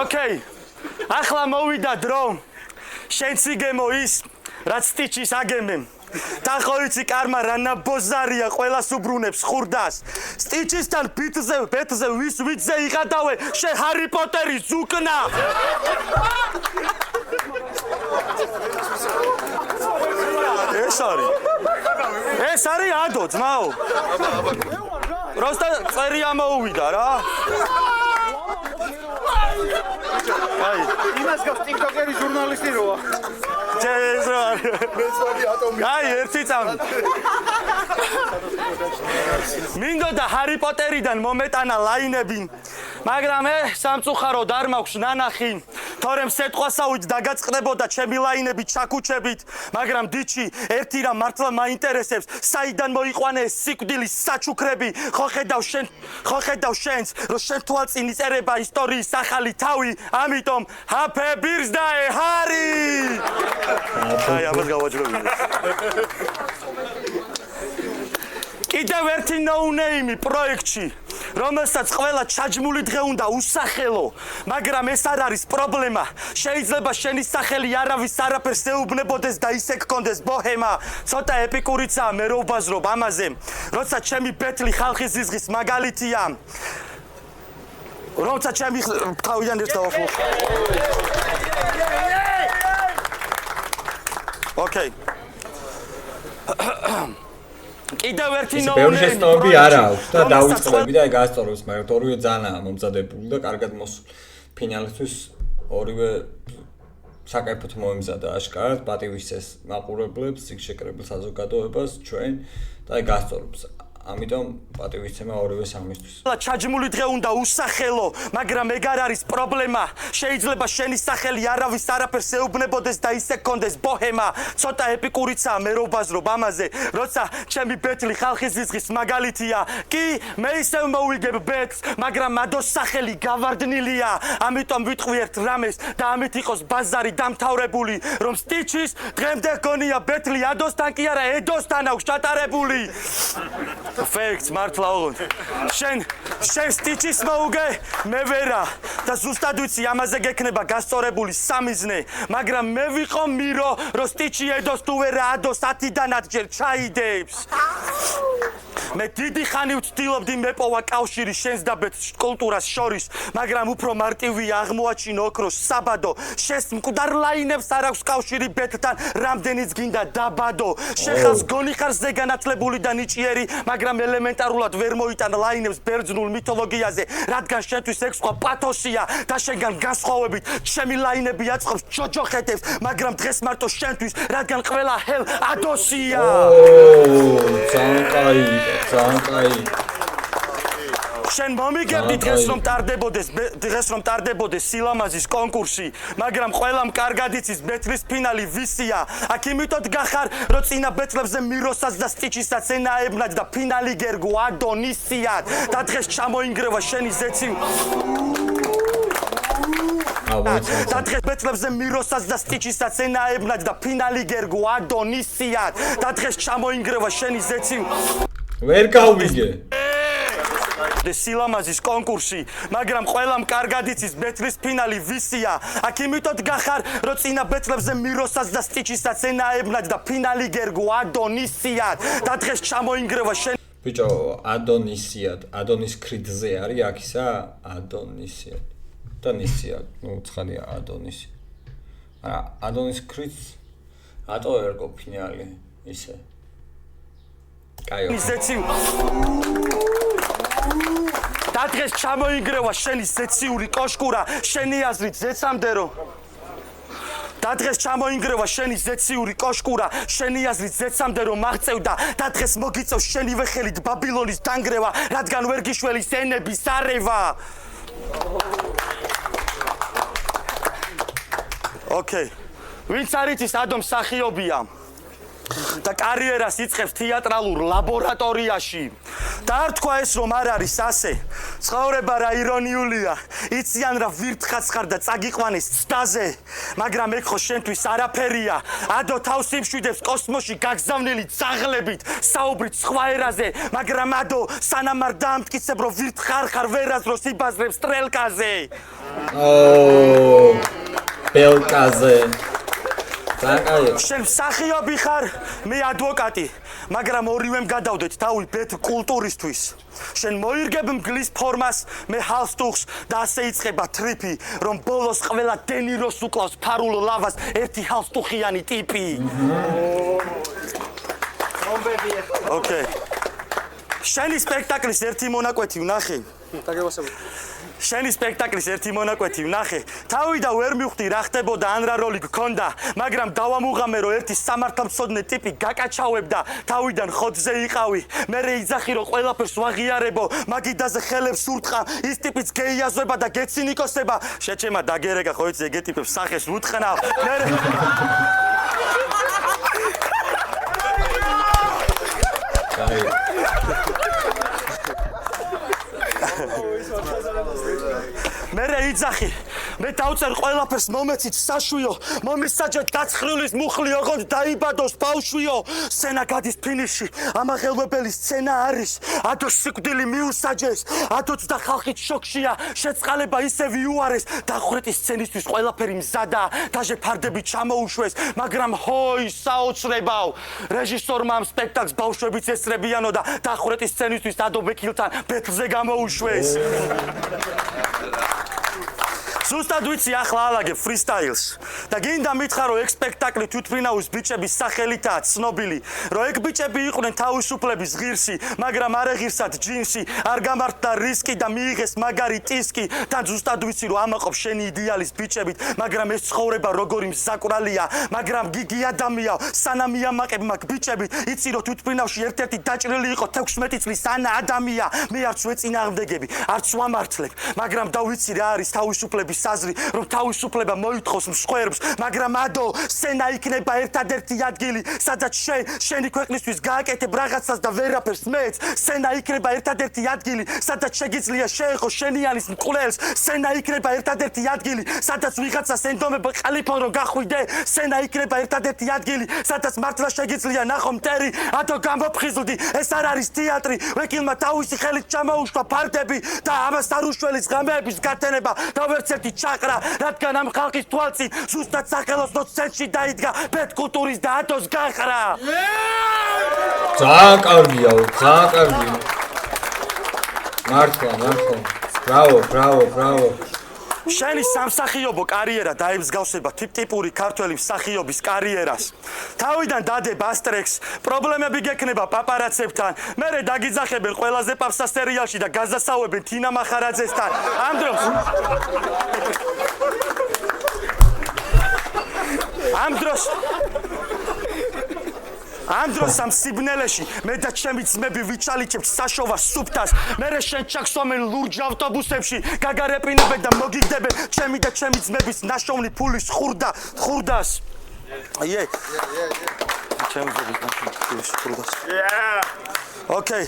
ოკეი. ახლა მოვიდა დრო. შენ ციგემო ის, რაც სტიჩის აგემემ. და ხო იცი კარმა რანა ბოზარია ყველას უბრუნებს ხურდას. სტიჩისთან ბეთზე ვის ვიძე იყადავე შე ჰარი პოტერი ზუკნა. ეს არის ადო ძმაო. პროსტა წერი ამოუვიდა რა. აი, იმას გავს TikTok-ერი ჟურნალისტი როა. აი, ერთი წამი. მინდოდა ჰარი პოტერიდან მომეტანა ლაინები. მაგრამ სამწუხაროდ არ მაქვს ნანახი. თორემ სეტყვასავით დაგაწყდებოდა ჩემი ლაინები ჩაკუჩებით, მაგრამ დიჩი, ერთი რამ მართლა მაინტერესებს, საიდან მოიყვანე ეს სიკვდილის საჩუქრები, ხო ხედავ შენს, რომ შენ თვალწინ იწერება ისტორიის ახალი თავი, ამიტომ happy birthday, ჰარი! აი, ამას გავაჯრებინე. კიდევ ერთი no-name პროექტში, რომელსაც ყველა ჩაჯმული დღე უნდა უსახელო, მაგრამ ეს არ არის პრობლემა. შეიძლება შენი სახელი არავის არაფერს ეუბნებოდეს და ისე გქონდეს ბოჰემა. ცოტა ეპიკურიცაა, მე რო ვბაზრობ ამაზე. როცა ჩემი ბეთლი ხალხის ზიზღის მაგალითია. როცა ჩემი თავიდან ერთ დავახმო. ოკეი. კიდევ ერთი no-name. ბევრი შეცდომები არ აქვს და დავიწყდები და გასწორებს, მაგრამ ორივე ძალიან მომზადებული და კარგად მოსული. ფინალისთვის ორივე საკაიფოდ მოემზადა აშკარად, პატივისცეს მაყურებლებს, სიკშეკრებელ საზოგადოებას, ჩვენ და გასწორებს. ამიტომ პატივისცემა ორივე სამისთვის. ჩაჯმული დღე უნდა უსახელო, მაგრამ ეგ არ არის პრობლემა. შეიძლება შენი სახელი არავის არაფერს ეუბნებოდეს და ისე გქონდეს ბოჰემა. ცოტა ეპიკურიცაა, მე რო ვბაზრობ ამაზე. როცა ჩემი ბეთლი ხალხის ზიზღის მაგალითია. კი, მე ისევ მოვიგებ ბეთს, მაგრამ მადოს სახელი გავარდნილია. ამიტომ ვიტყვი ერთ რამეს და ამით იყოს ბაზარი დამთავრებული, რომ სტიჩის დღემდე გონია ბეთლი ადოსთან კი არა, ედოსთან აქვს ჩატარებული. Facts, მართლა ოღონდ. შენ სტიჩის მოუგე, მე ვერა და ზუსტად ვიცი ამაზე გექნება გასწორებული სამიზნე, მაგრამ მე ვიყო მირო, რომ სტიჩი ედოს თუ ვერა ადოს 10-დანაც ჯერ ჩაიდებს. მე დიდი ხანი ვცდილობდი მეპოვა კავშირი შენს და ბეთს კულტურას შორის, მაგრამ უფრო მარტივია აღმოაჩინო ოქროს საბადო. შენს მკვდარ ლაინებს არ აქვს კავშირი ბეთთან, რამდენიც გინდა დაბადო. შენ ხალხს გონი ხარ ზეგანათლებული და ნიჭიერი, მაგრამ ელემენტარულად ვერ მოიტან ლაინებს ბერძნულ მითოლოგიაზე, რადგან შენთვის ეგ სხვა პათოსია და შენგან განსხვავებით ჩემი ლაინები აწყობს ჯოჯოხეთებს, მაგრამ დღეს მარტო შენთვის, რადგან ყველა ჰელ ადოსია. ძალიან კაი. შენ მომიგებდი დღეს რომ ტარდებოდეს სილამაზის კონკურსი, მაგრამ ყველამ კარგად იცის ბეთლის ფინალი ვისია. აქ იმითოდ გახარ, რომ წინა ბეთლებზე მიროსაც და სტიჩისაც ენაებნად და ფინალი გერგო ადონისიად. და დღეს ჩამოინგრევა შენი ზეცი. და დღეს ბეთლებზე მიროსაც და სტიჩისაც ენაებნად და ფინალი გერგო ადონისიად. და დღეს ჩამოინგრევა შენი ზეცი. ვერ გავიგე. სილამაზის კონკურსი, მაგრამ ყველამ კარგად იცის ბეთლის ფინალი ვისია. აქ იმითოდ გახარ, რომ წინა ბეთლებზე მიროსაც და სტიჩისაც ენაებნად და ფინალი გერგო ადონისიად. და დღეს ჩამოინგრევა შენ ბიჭო, ადონისიად, ადონის ქრიდზე არის აქ ისა? ადონისიად. და ნისიად, ნუ ცხადია ადონისი. მაგრამ ადონის ქრიდს რატო ერგო ფინალი ისე? კაი. და დღეს ჩამოინგრევა შენი ზეციური კოშკურა, შენი აზრით ზეცამდე რომ და დღეს ჩამოინგრევა შენი ზეციური კოშკურა, შენი აზრით ზეცამდე რომ მაღწევდა და დღეს მოგიწევს შენივე ხელით ბაბილონის დანგრევა, რადგან ვერ გიშველის ენების არევა. ოკეი. ვინც არ იცის ადომ მსახიობია და კარიერას იწყებს თეატრალურ ლაბორატორიაში. და არ თქვა ეს რომ არ არის ასე. ცხოვრება რა ირონიულია. იციან რა ვირთხაც ხარ და წაგიყვანეს ცდაზე, მაგრამ ეგ ხო შენთვის არაფერია. ადო თავს იმშვიდებს კოსმოსში გაგზავნილი ძაღლებით, საუბრით სხვა ერაზე, მაგრამ ადო სანამ არ დაამტკიცებ რომ ვირთხარ ხარ ვერაზროს იბაზრებს ტრელკაზე. ბელკაზე. შენ მსახიობი ხარ, მე ადვოკატი, მაგრამ ორივემ გადავდეთ თავი ბეთ კულტურისთვის. შენ მოირგებ მგლის ფორმას, მე ჰალსტუხს და ასე იწყება ტრიპი, რომ ბოლოს ყველა დენიროს უკლავს ფარულ ლავას ერთი ჰალსტუხიანი ტიპი. ოკეი. შენი სპექტაკლის ერთი მონაკვეთი ვნახე. შენი სპექტაკლის ერთი მონაკვეთი ვნახე. თავი და ვერ მივხვდი რა ხდებოდა ან რა როლი გქონდა, მაგრამ დავამუღამე რომ ერთი სამართალმცოდნე ტიპი გაკაჩავებდა, თავიდან ხოთზე იყავი. მერე იძახი რომ ყველაფერს ვაღიარებო, მაგიდაზე ხელებს ურტყა, ის ტიპიც გეიაზვება და გეცინიკოსება. შეჩემა დაგერეკა ხო იცი ეგ ტიპებს სახეს ვუტყნავ. მერე მერე იძახი, მე დავწერ ყველაფერს მომეცით საშვიო, მომისაჯეთ დაცხრილის მუხლი ოღონდ დაიბადოს ბავშვიო. სცენა გადის ფინიშში, ამაღელვებელი სცენა არის, ადო სიკვდილი მიუსაჯეს, ადოც და ხალხით შოქშია, შეწყალება ისე ვიუარეს, დახვრეტი სცენისთვის ყველაფერი მზადა, დაჟე ფარდები ჩამოუშვეს, მაგრამ ჰოი საოცრებავ. რეჟისორმა ამ სპექტაკლს ბავშვებიც ესწრებიანო და დახვრეტი სცენისთვის ადო ბექილთან ბეთლზე გამოუშვეს. ზუსტად ვიცი ახლა ალაგებ ფრისტაილს და გინდა მითხრა რომ ეგ სპექტაკლი თვითმფრინავის ბიჭების სახელითაა ცნობილი, რომ ეგ ბიჭები იყვნენ თავისუფლების ღირსი, მაგრამ არ ეღირსათ ჯინსი, არ გამართდა რისკი და მიიღეს მაგარი ტისკი. და ზუსტად ვიცი რომ ამაყობ შენი იდეალის ბიჭებით, მაგრამ ეს ცხოვრება როგორი მზაკვრალია, მაგრამ გიგი ადამიანო, სანამ მიამაყებ მაგ ბიჭებით, იცი რომ თვითმფრინავში ერთ-ერთი დაჭრილი იყო 16 წლის ანა ადამია, მე არც ვეწინააღმდეგები, არც ვამართლებ, მაგრამ დავიცი რა არის თავისუფლების საზრი, რომ თავისუფლება მოითხოვს მსხვერპლს, მაგრამ ადო სცენა იქნება ერთადერთი ადგილი, სადაც შენი ქვეყნისთვის გააკეთებ რაღაცას და ვერაფერს მეც. სცენა იქნება ერთადერთი ადგილი, სადაც შეგიძლია შეეხო შენიანის მკვლელს. სცენა იქნება ერთადერთი ადგილი, სადაც ვიღაცას ენდომებ ყალიფონ რომ გახვიდე. სცენა იქნება ერთადერთი ადგილი, სადაც მართლა შეგიძლია ნახო მტერი. ადო გამოფხიზლდი, ეს არ არის თეატრი. ვეკილმა თავისი ხელით ჩამოუშვა ფარდები და ამას არ უშველის ღამეების გათენება და ვერც ერთი ჩაყრა, რადგან ამ ხალხის თვალწინ ზუსტად სახელოსნო სცენში დაიდგა ბეთ კულტურის და ადოს გაყრა. ძალიან კარგია, ძალიან კარგია. მართლა. ბრავო. შენი სამსახიობო კარიერა დაემსგავსება ტიპური ქართველი მსახიობის კარიერას. თავიდან დადებ ასტრექს, პრობლემები გექნება პაპარაცებთან, მერე დაგიძახებენ ყველაზე პაპსა სერიალში და გაზასავებენ თინა მახარაძესთან. ამ დროს ამ დროს ამ სიბნელეში მე და ჩემი ძმები ვიჩალიჩებთ საშოვას სუფთას მერე შენ ჩაქსვამენ ლურჯ ავტობუსებში გაგარეპინებენ და მოგიგდებენ ჩემი და ჩემი ძმების ნაშოვნი ფულის ხურდას აი ჩემი ძმების ნაშოვნი ფულის ხურდას ოკეი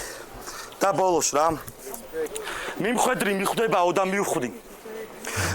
და ბოლოს რა მიმხედრი მიხვდებაო და მივხვდი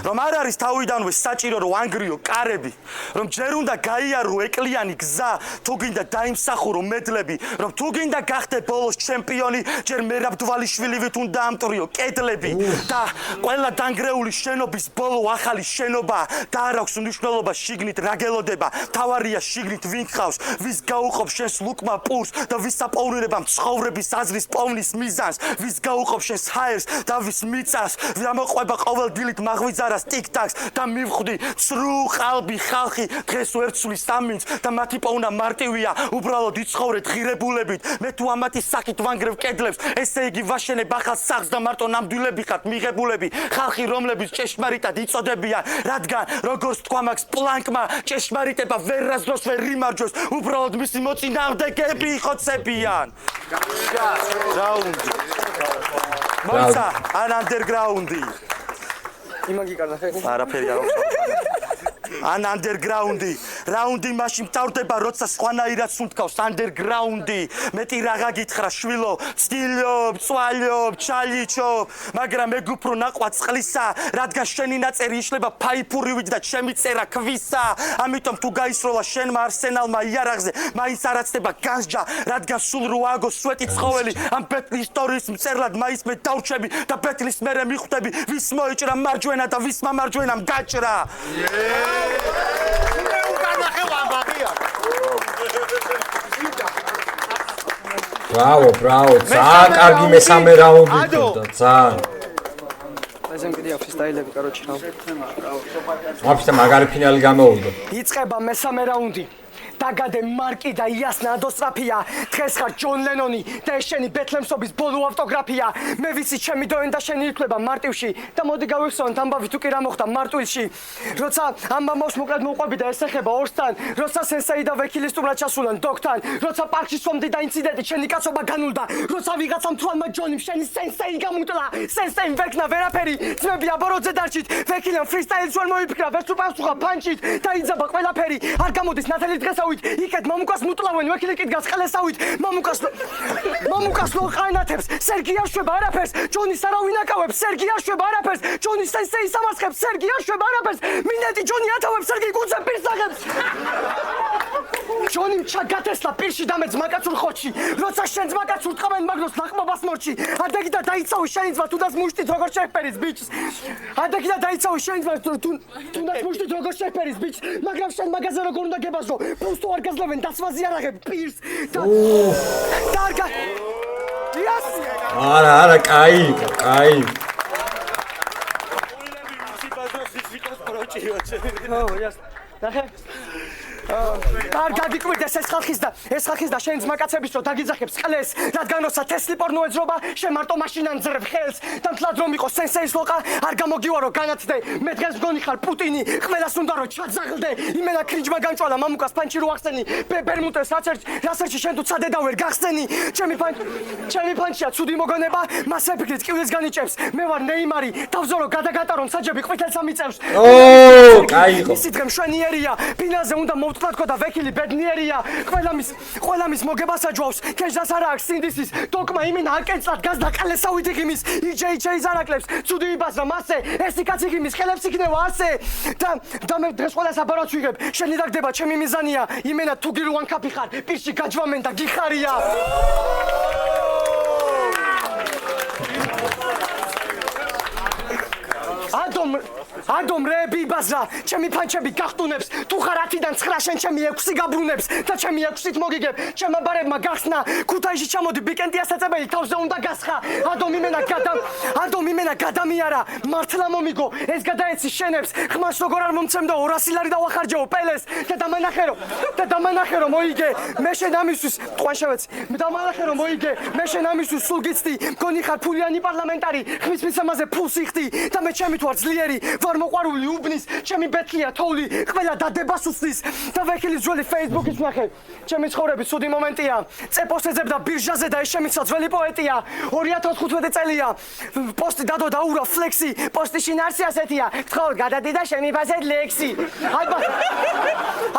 რომ არ არის თავიდანვე საჭირო რომ ანგრიო კარები რომ ჯერ უნდა გაიარო ეკლიანი გზა თუ გინდა დაიმსახურო მედლები რომ თუ გინდა გახდე ბოლოს ჩემპიონი ჯერ მერაბდვალიშვილივით უნდა ამტრიო კედლები და ყველა დანგრეული შენობის ბოლო ახალი შენობა და არ აქვს მნიშვნელობა შიგნით რა გელოდება თავარია შიგნით ვინ ხავს ვის გაუყოფს შენს ლუკმა პურს და ვის საპოვნელება ცხოვრების აზრის პოვნის მიზანს ვის გაუყოფს შენს ჰაერს და ვის მიწას ვამოყვება ყოველ დილით ვიზარას ტიკტაკს და მივხვდი ცრუ ყალბი ხალხი დღეს ვერცვლის სამინც და მათი პოვნა მარტივია უბრალოდ იცხოვრეთ ღირებულებით მე თუ ამათი საკით ვანგრევ კედლებს ესე იგი ვაშენებ ახალ სახლს და მარტო ნამდვილები ხართ მიღებულები ხალხი რომლებიც ჭეშმარიტად იწოდებიან რადგან როგორც თქვა მაქს პლანკმა ჭეშმარიტება ვერასდროს ვერ იმარჯვებს უბრალოდ მისი მოწინააღმდეგეები იხოცებიან რაუნდი მოიცა ან ანდერგრაუნდი იმაგი კარდა ხე? არაფერი არ აქვს. ან ანდერგრაუნდი, რაუნდი მაშინ მთავრდება, როცა სხვანაირად სუნთქავს ანდერგრაუნდი. მეტი რაღა გითხრა შვილო, ცდილობ, წვალობ, ჩალიჩობ, მაგრამ ეგ უფრო ნაყვა წყლისა, რადგან შენი ნაწერი იშლება ფაიფურივით და ჩემი წერა ქვისა. ამიტომ თუ გაისროლა შენმა არსენალმა იარაღზე, მაინც არ აცდება განსჯა, რადგან სულ რო ააგოს სვეტი ცხოველი, ამ ბეთლის ისტორიის მწერლად მაინც მე დავრჩები და ბეთლის მერე მიხვდები, ვის მოიჭრა მარჯვენა და ვის მამარჯვენამ გაჭრა. Bravo, ძალიან კარგი მესამე რაუნდი იყო, ძალიან. ესენ კიდე აქვს სტაილები, короче, რა. ვაფშე მაგარი ფინალი გამოვიდა. იწყება მესამე რაუნდი. დაგადე მარკი და იასნა ადოსტრაფია დღეს ხარ ჯონ ლენონი და ეს შენი ბეთლემსობის ბოლო ავტოგრაფია მე ვიცი ჩემი დოენ და შენი ითვლება მარტივში და მოდი გავიხსოვოთ ამბავი თუ კი რა მოხდა მარტვილში როცა ამბავს მოკლედ მოყვები და ესეხება ორსთან როცა სენსეი და ვექილი სტუმრად ჩასულან დოქთან როცა პარკში სვამდი და ინციდენტი შენი კაცობა განულდა როცა ვიღაცამ თვალმა ჯონიმ შენი სენსეი გამუტლა სენსეი ვეკნა ვერაფერი ძმები აბოროძე დარჩით ვექილამ ფრისტაილს ვერ მოიფიქრა ვერც უპასუხა პანჩით და იძაბა ყველაფერი არ გამოდის ნათელი დღესავით იქეთ მამუკას მუტლავენ ვექილი კიდგას ყელესავით მამუკას ლო ყანათებს სერგი არ შვება არაფერს ჯონის არავინ აკავებს სერგი არ შვება არაფერს ჯონის სენსეი სამარცხებს სერგი არ შვება არაფერს მინეტი ჯონი ათავებს სერგი გუძე პირს აღებს ჯონიმ ჩაგათესლა პირში დამეც მაკაცურ ხოჩი როცა შენ ძმაკაცურ ტყავენ მაგნოს ნაყმობას მორჩი ადეგი და დაიცავი შენი ძმა თუნდაც მუშტით როგორ შეფერის ბიჭს ადეგი და დაიცავი შენი ძმა თუნდაც მუშტით როგორ შეფერის ბიჭს მაგრამ შენ მაგაზე როგორ უნდა გებაზრო თუ არ გაზლებენ დასვაზი არ აღებ პირს და დარგა იას არა კაი ო იას ნახე არ გაგიკვირდეს ეს ხალხის და შენ ძმაკაცების რო დაგიძახებს ყლეს რადგანოსა თესლი პორნო ეძრობა შენ მარტო მაშინან ძლებ ხელს და მთლად რომ იყო სენსეის ლოყა არ გამოგივარო განათდე მე დღეს მგონი ხარ პუტინი ყველას უნდა რომ ჩაძაღლდე იმენა კრინჯმა განჭვალა მამუკას პანჩი რო ახსენი ბერმუტეს რასერჩი შენ თუ ცადე და ვერ გახსენი ჩემი პანჩია ცუდი მოგონება მას ეფიქრით კივლის განიჭებს მე ვარ ნეიმარი თავზე რო გადაგატარონ საჯები ყვითელს ამიწევს ო კაი იყო ისი დღე მშვენიერია ფინალზე უნდა მოვთქვათქო და ვექილი ბედნიერია ყველა მის მოგებას აჯვავს ქეშდას არა აქვს სინდისის დოკმა იმენა აკენწლად გაზ და ყელესავით იღიმის იჯეიჯეის არაკლებს ცუდი იბაზრა მასე ესი კაცი იღიმის ხელებს იქნება ასე და მე დღეს ყველას აბაროც ვიღებ შენი დაგდება ჩემი მიზანია იმენა თუ გირუან კაფი ხარ პირში გაჯვამენ და გიხარია ადომ რეები იბაზრა ჩემი პანჩები გახტუნებს თუ ხარ 10-დან 9 შენ ჩემი 6 გაბრუნებს და ჩემი 6-ით მოგიგებ ჩემ აბარებმა გახსნა ქუთაისში ჩამოდი ბიკენდია საწებელი თავზე უნდა გასხა ადომ იმენა გადამიარა მართლა მომიგო ეს გადაეცი შენებს ხმას როგორ არ მომცემდა 200 ლარი დავახარჯეო პელეს და დამანახე რომ მოიგე მე შენ ამისთვის თქვენ შევეცი დამანახე რომ მოიგე მე შენ ამისთვის სულ გიცდი მგონი ხარ ფულიანი პარლამენტარი ხმის მიცემაზე ფულს იხდი და მე ჩემი თუ არ ძლიერი ვარ მოყვარული უბნის, ჩემი ბეთლია თოვლი, ყველა დადებას უსწრის და ვექილის ძველი Facebook-ის ვნახე. ჩემი ცხოვრების ცუდი მომენტია. წეპოსტეძებ და ბირჟაზე და ეს შემიცა ძველი პოეტია. 2015 წელია. პოსტი დადო დაურა ფლექსი, პოსტი შინარსი ასეთია. გთხოვთ გადადი და შემიფასეთ ლექსი.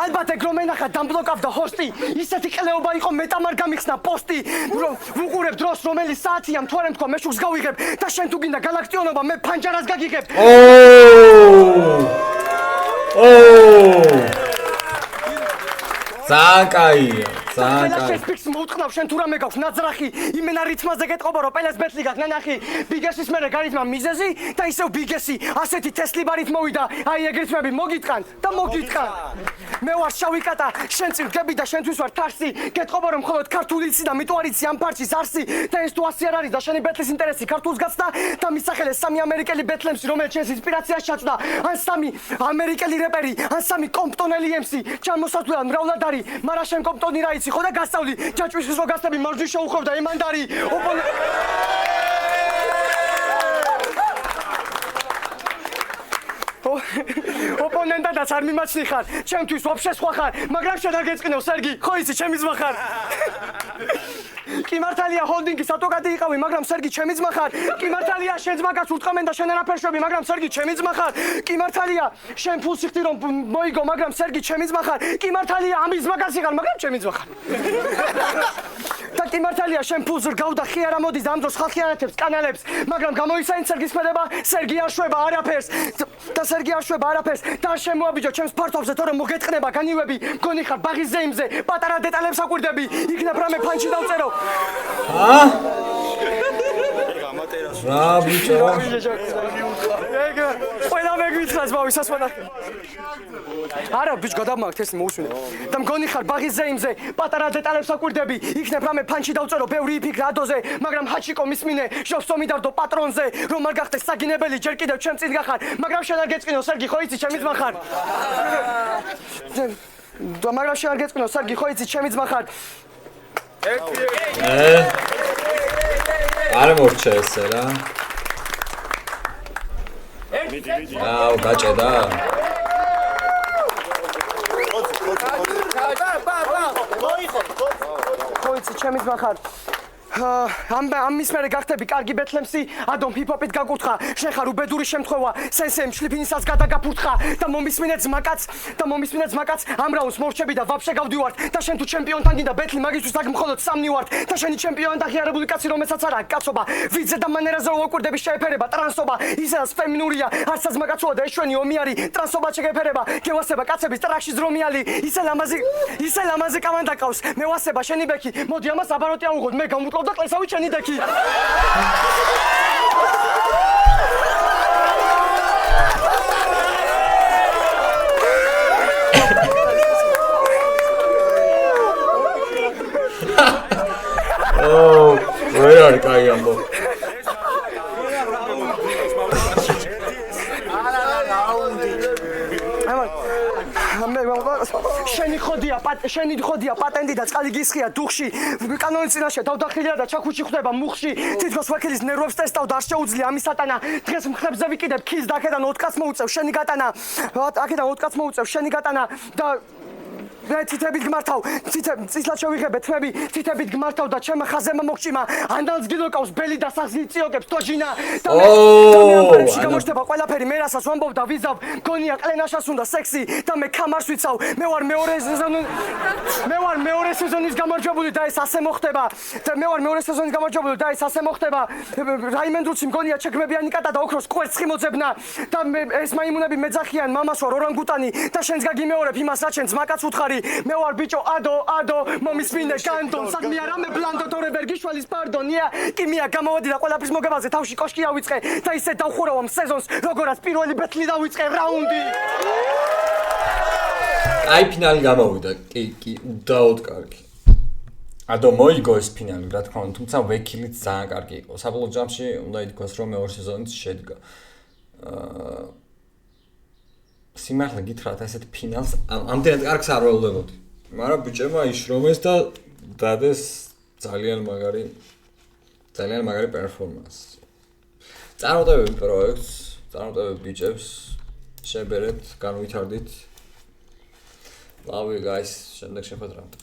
ალბათ ეგ რომ ენახა დამბლოკავდა ჰოსტი. ისეთი ყლეობა იყო მეტამ არ გამიხსნა პოსტი. რომ ვუყურებ დროს რომელი საათია, მთვარე თქვა მე შუქს გავიღებ და შენ თუ გინდა galaktionova მე ფანჯარას გაგიღებ. Zakaiya, zakaiya. Ფიქს მოუწყნავ შენ თუ რამე გაქვს ნაძრახი, იმენა რითმაზე გეტყობა რომ პელეს ბეთლი გაქვს ნანახი. ბიგესის მერე გარითმა მიზეზი და ისევ ბიგესი, ასეთი თესლი ბარით მოვიდა, აი ეგ რითმები მოგიტყან და მოგიტყან. მე ვარ შავი კატა, შენ წინ გები და შენთვის ვარ თარსი. გეტყობა რომ მხოლოდ ქართული იცი და მიტო არ იცი ამ პარჩის არსი. და ეს თუ ასე არ არის და შენი ბეთლის ინტერესი ქართულს გაცდა და მისახელე სამი ამერიკელი ბეთლემსი, რომელიც შენს ინსპირაციას ჩაწდა, ან სამი ამერიკელი რეპერი, ან სამი კომპტონელი ემსი. ჩამოსათვლად მრავლად არის, მაგრამ შენ კომპტონი რა იცი ხო და გასწავლი. ჯაჭვის რო გასწავლი მარჯვი შეუხევდა ემანდარი. ოპონენტადაც არ მიმაჩნი ხარ, ჩემთვის ვაფშე სხვა ხარ, მაგრამ შენ არ გეწყინო სერგი, ხო იცი ჩემი ძმა ხარ. კი მართალია ჰოლდინგის ადვოკატი იყავი, მაგრამ სერგი ჩემი ძმა ხარ. კი მართალია შენ ძმაკაც უტყამენ და შენ არაფერ შვები, მაგრამ სერგი ჩემი ძმა ხარ. კი მართალია შენ ფულს იხდი რომ მოიგო, მაგრამ სერგი ჩემი ძმა ხარ. კი მართალია ამის ძმაკაცი ხარ, მაგრამ ჩემი ძმა ხარ. და კი მართალია შენ ფულს რგავ და ხი არ ამოდის და ამ დროს ხალხი არათებს კანალებს, მაგრამ გამოიცაინ სერგის ქმედება, სერგი არ შვება არაფერს. და სერგი არ შვება არაფერს და არ შემოაბიჯო ჩემს ფართობზე, თორემ მოგეტყნება განივები, მგონი ხარ ბაღის ზეიმზე, პატარა დეტალებს აკვირდები, იქნებ რამე ფანჩი დავწერო. რა ბიჭო? ეგ ყველა მეგვიცხას ბავშვს ასვანახე. არა ბიჭ გადამაგთ ეს მოусვინე. და მგონი ხარ ბაღის ზეიმზე, პატარა დეტალებს აკვირდები, იქნებ რამე ფანჩი დავწერო, ბევრი იფიქრა ადოზე, მაგრამ ჰაჩიკო მისმინე, შობს ომიდარდო პატრონზე, რომ არ გახდეს საგინებელი, ჯერ კიდევ ჩემ წინ გახარ, მაგრამ შენ არ გეწყინო სერგი, ხო იცი ჩემი ძმა ხარ. და მაგრამ შენ არ გეწყინო სერგი, ხო იცი ჩემი ძმა ხარ. არ მორჩა ესე რა. აუ გაჭედა. ხო იცი ჩემი ძმა ხარ. ამის მერე გახდები კარგი ბეთლემსი, ადომ ჰიპ-ჰოპით გაკუთხა, შენ ხარ უბედური შემთხვევა, სენსემ შლიფინისას გადაგაფურთხა და მომისმინე ძმაკაც, ამ რაუნდს მორჩები და ვაფშე გავდივართ და შენ თუ ჩემპიონთან გინდა ბეთლი მაგისთვის აქ მხოლოდ სამნი ვართ და შენი ჩემპიონი და ღიარებული კაცი რომელსაც არა კაცობა, ვიძე და მანერაზე რო ვაკვირდები შეეფერება ტრანსობა, ისაც ფემინურია, არც საზმაკაცოა და ეს ჩვენი ომი არის, ტრანსობა შეგეფერება, გევასება კაცების ტრაქში ძრომიალი, ისე ლამაზი კამანდა ყავს, მე ვასება შენი ბექი, მოდი ამას აბაროტი აუღოთ, მე გამუტყო და კლესავი ჩენი დექი. ვერ არის კაი ამბო. შენი ხოდია პატენტი და წყალი გისხია დუხში, კანონის წინაშე დავდახილია და ჩაქუჩი ხვდება მუხში, თითქოს ვექილის ნერვებს ტესტავ და არ შეუძლია ამის სატანა, დღეს მხრებზე ვიკიდებ ქის და აქედან 4 კაც მოუწევ შენი გატანა, და თითებით გმართავ, წისლად შევიღებე თმები, თითებით გმართავ და ჩემ ხაზემა მოგჭიმა, ანდალს გილოკავს ბელი და სახს იწიოგებს თოჯინა და მე ამბებში გამოჩნდება ყველაფერი, მე რასაც ვამბობ და ვიზავ, მგონია ყლენაშას უნდა სექსი და მე ქამარს ვიცავ, მე ვარ მეორე სეზონის გამარჯვებული და ეს ასე მოხდება, რაიმენდრუცი მგონია ჩექმებიანი კატა და ოქროს კვერცხი მოძებნა და ეს მაიმუნები მეძახიან, მამას ვარ ორანგუტანი და შენს გაგიმეორებ იმას რაც შენ ძმაკაც უთხარი. მე ვარ ბიჭო ადო მომისმინე კანტონ საგმი არამე ბლანდო თორებერგიშვალის პარდონია კიმია გამოვადი და ყველაფრის მოგებაზე თავში კოშკი ავიწყე და ისე დავხურავ ამ სეზონს როგორაც პირველი ბეთლი დავიწყე რაუნდი აი ფინალი გამოვიდა კი უდაოდ კარგი ადო მოიგო ეს ფინალი რა თქმა უნდა თუმცა ვექილიც ძალიან კარგი იყო საბოლოო ჯამში უნდა ითქვას რომ მეორე სეზონიც შედგა სიმართლე გითხრათ ესეთ ფინალს ამდენად კარგს არ ველოდებოდი მაგრამ ბიჭებმა იშრომეს და დადეს ძალიან მაგარი პერფორმანსი წარმოტებები პროექტს წარმოტებები ბიჭებს შებერეთ, განვითარდით. Love you guys. შემდეგ შეხვედრამდე.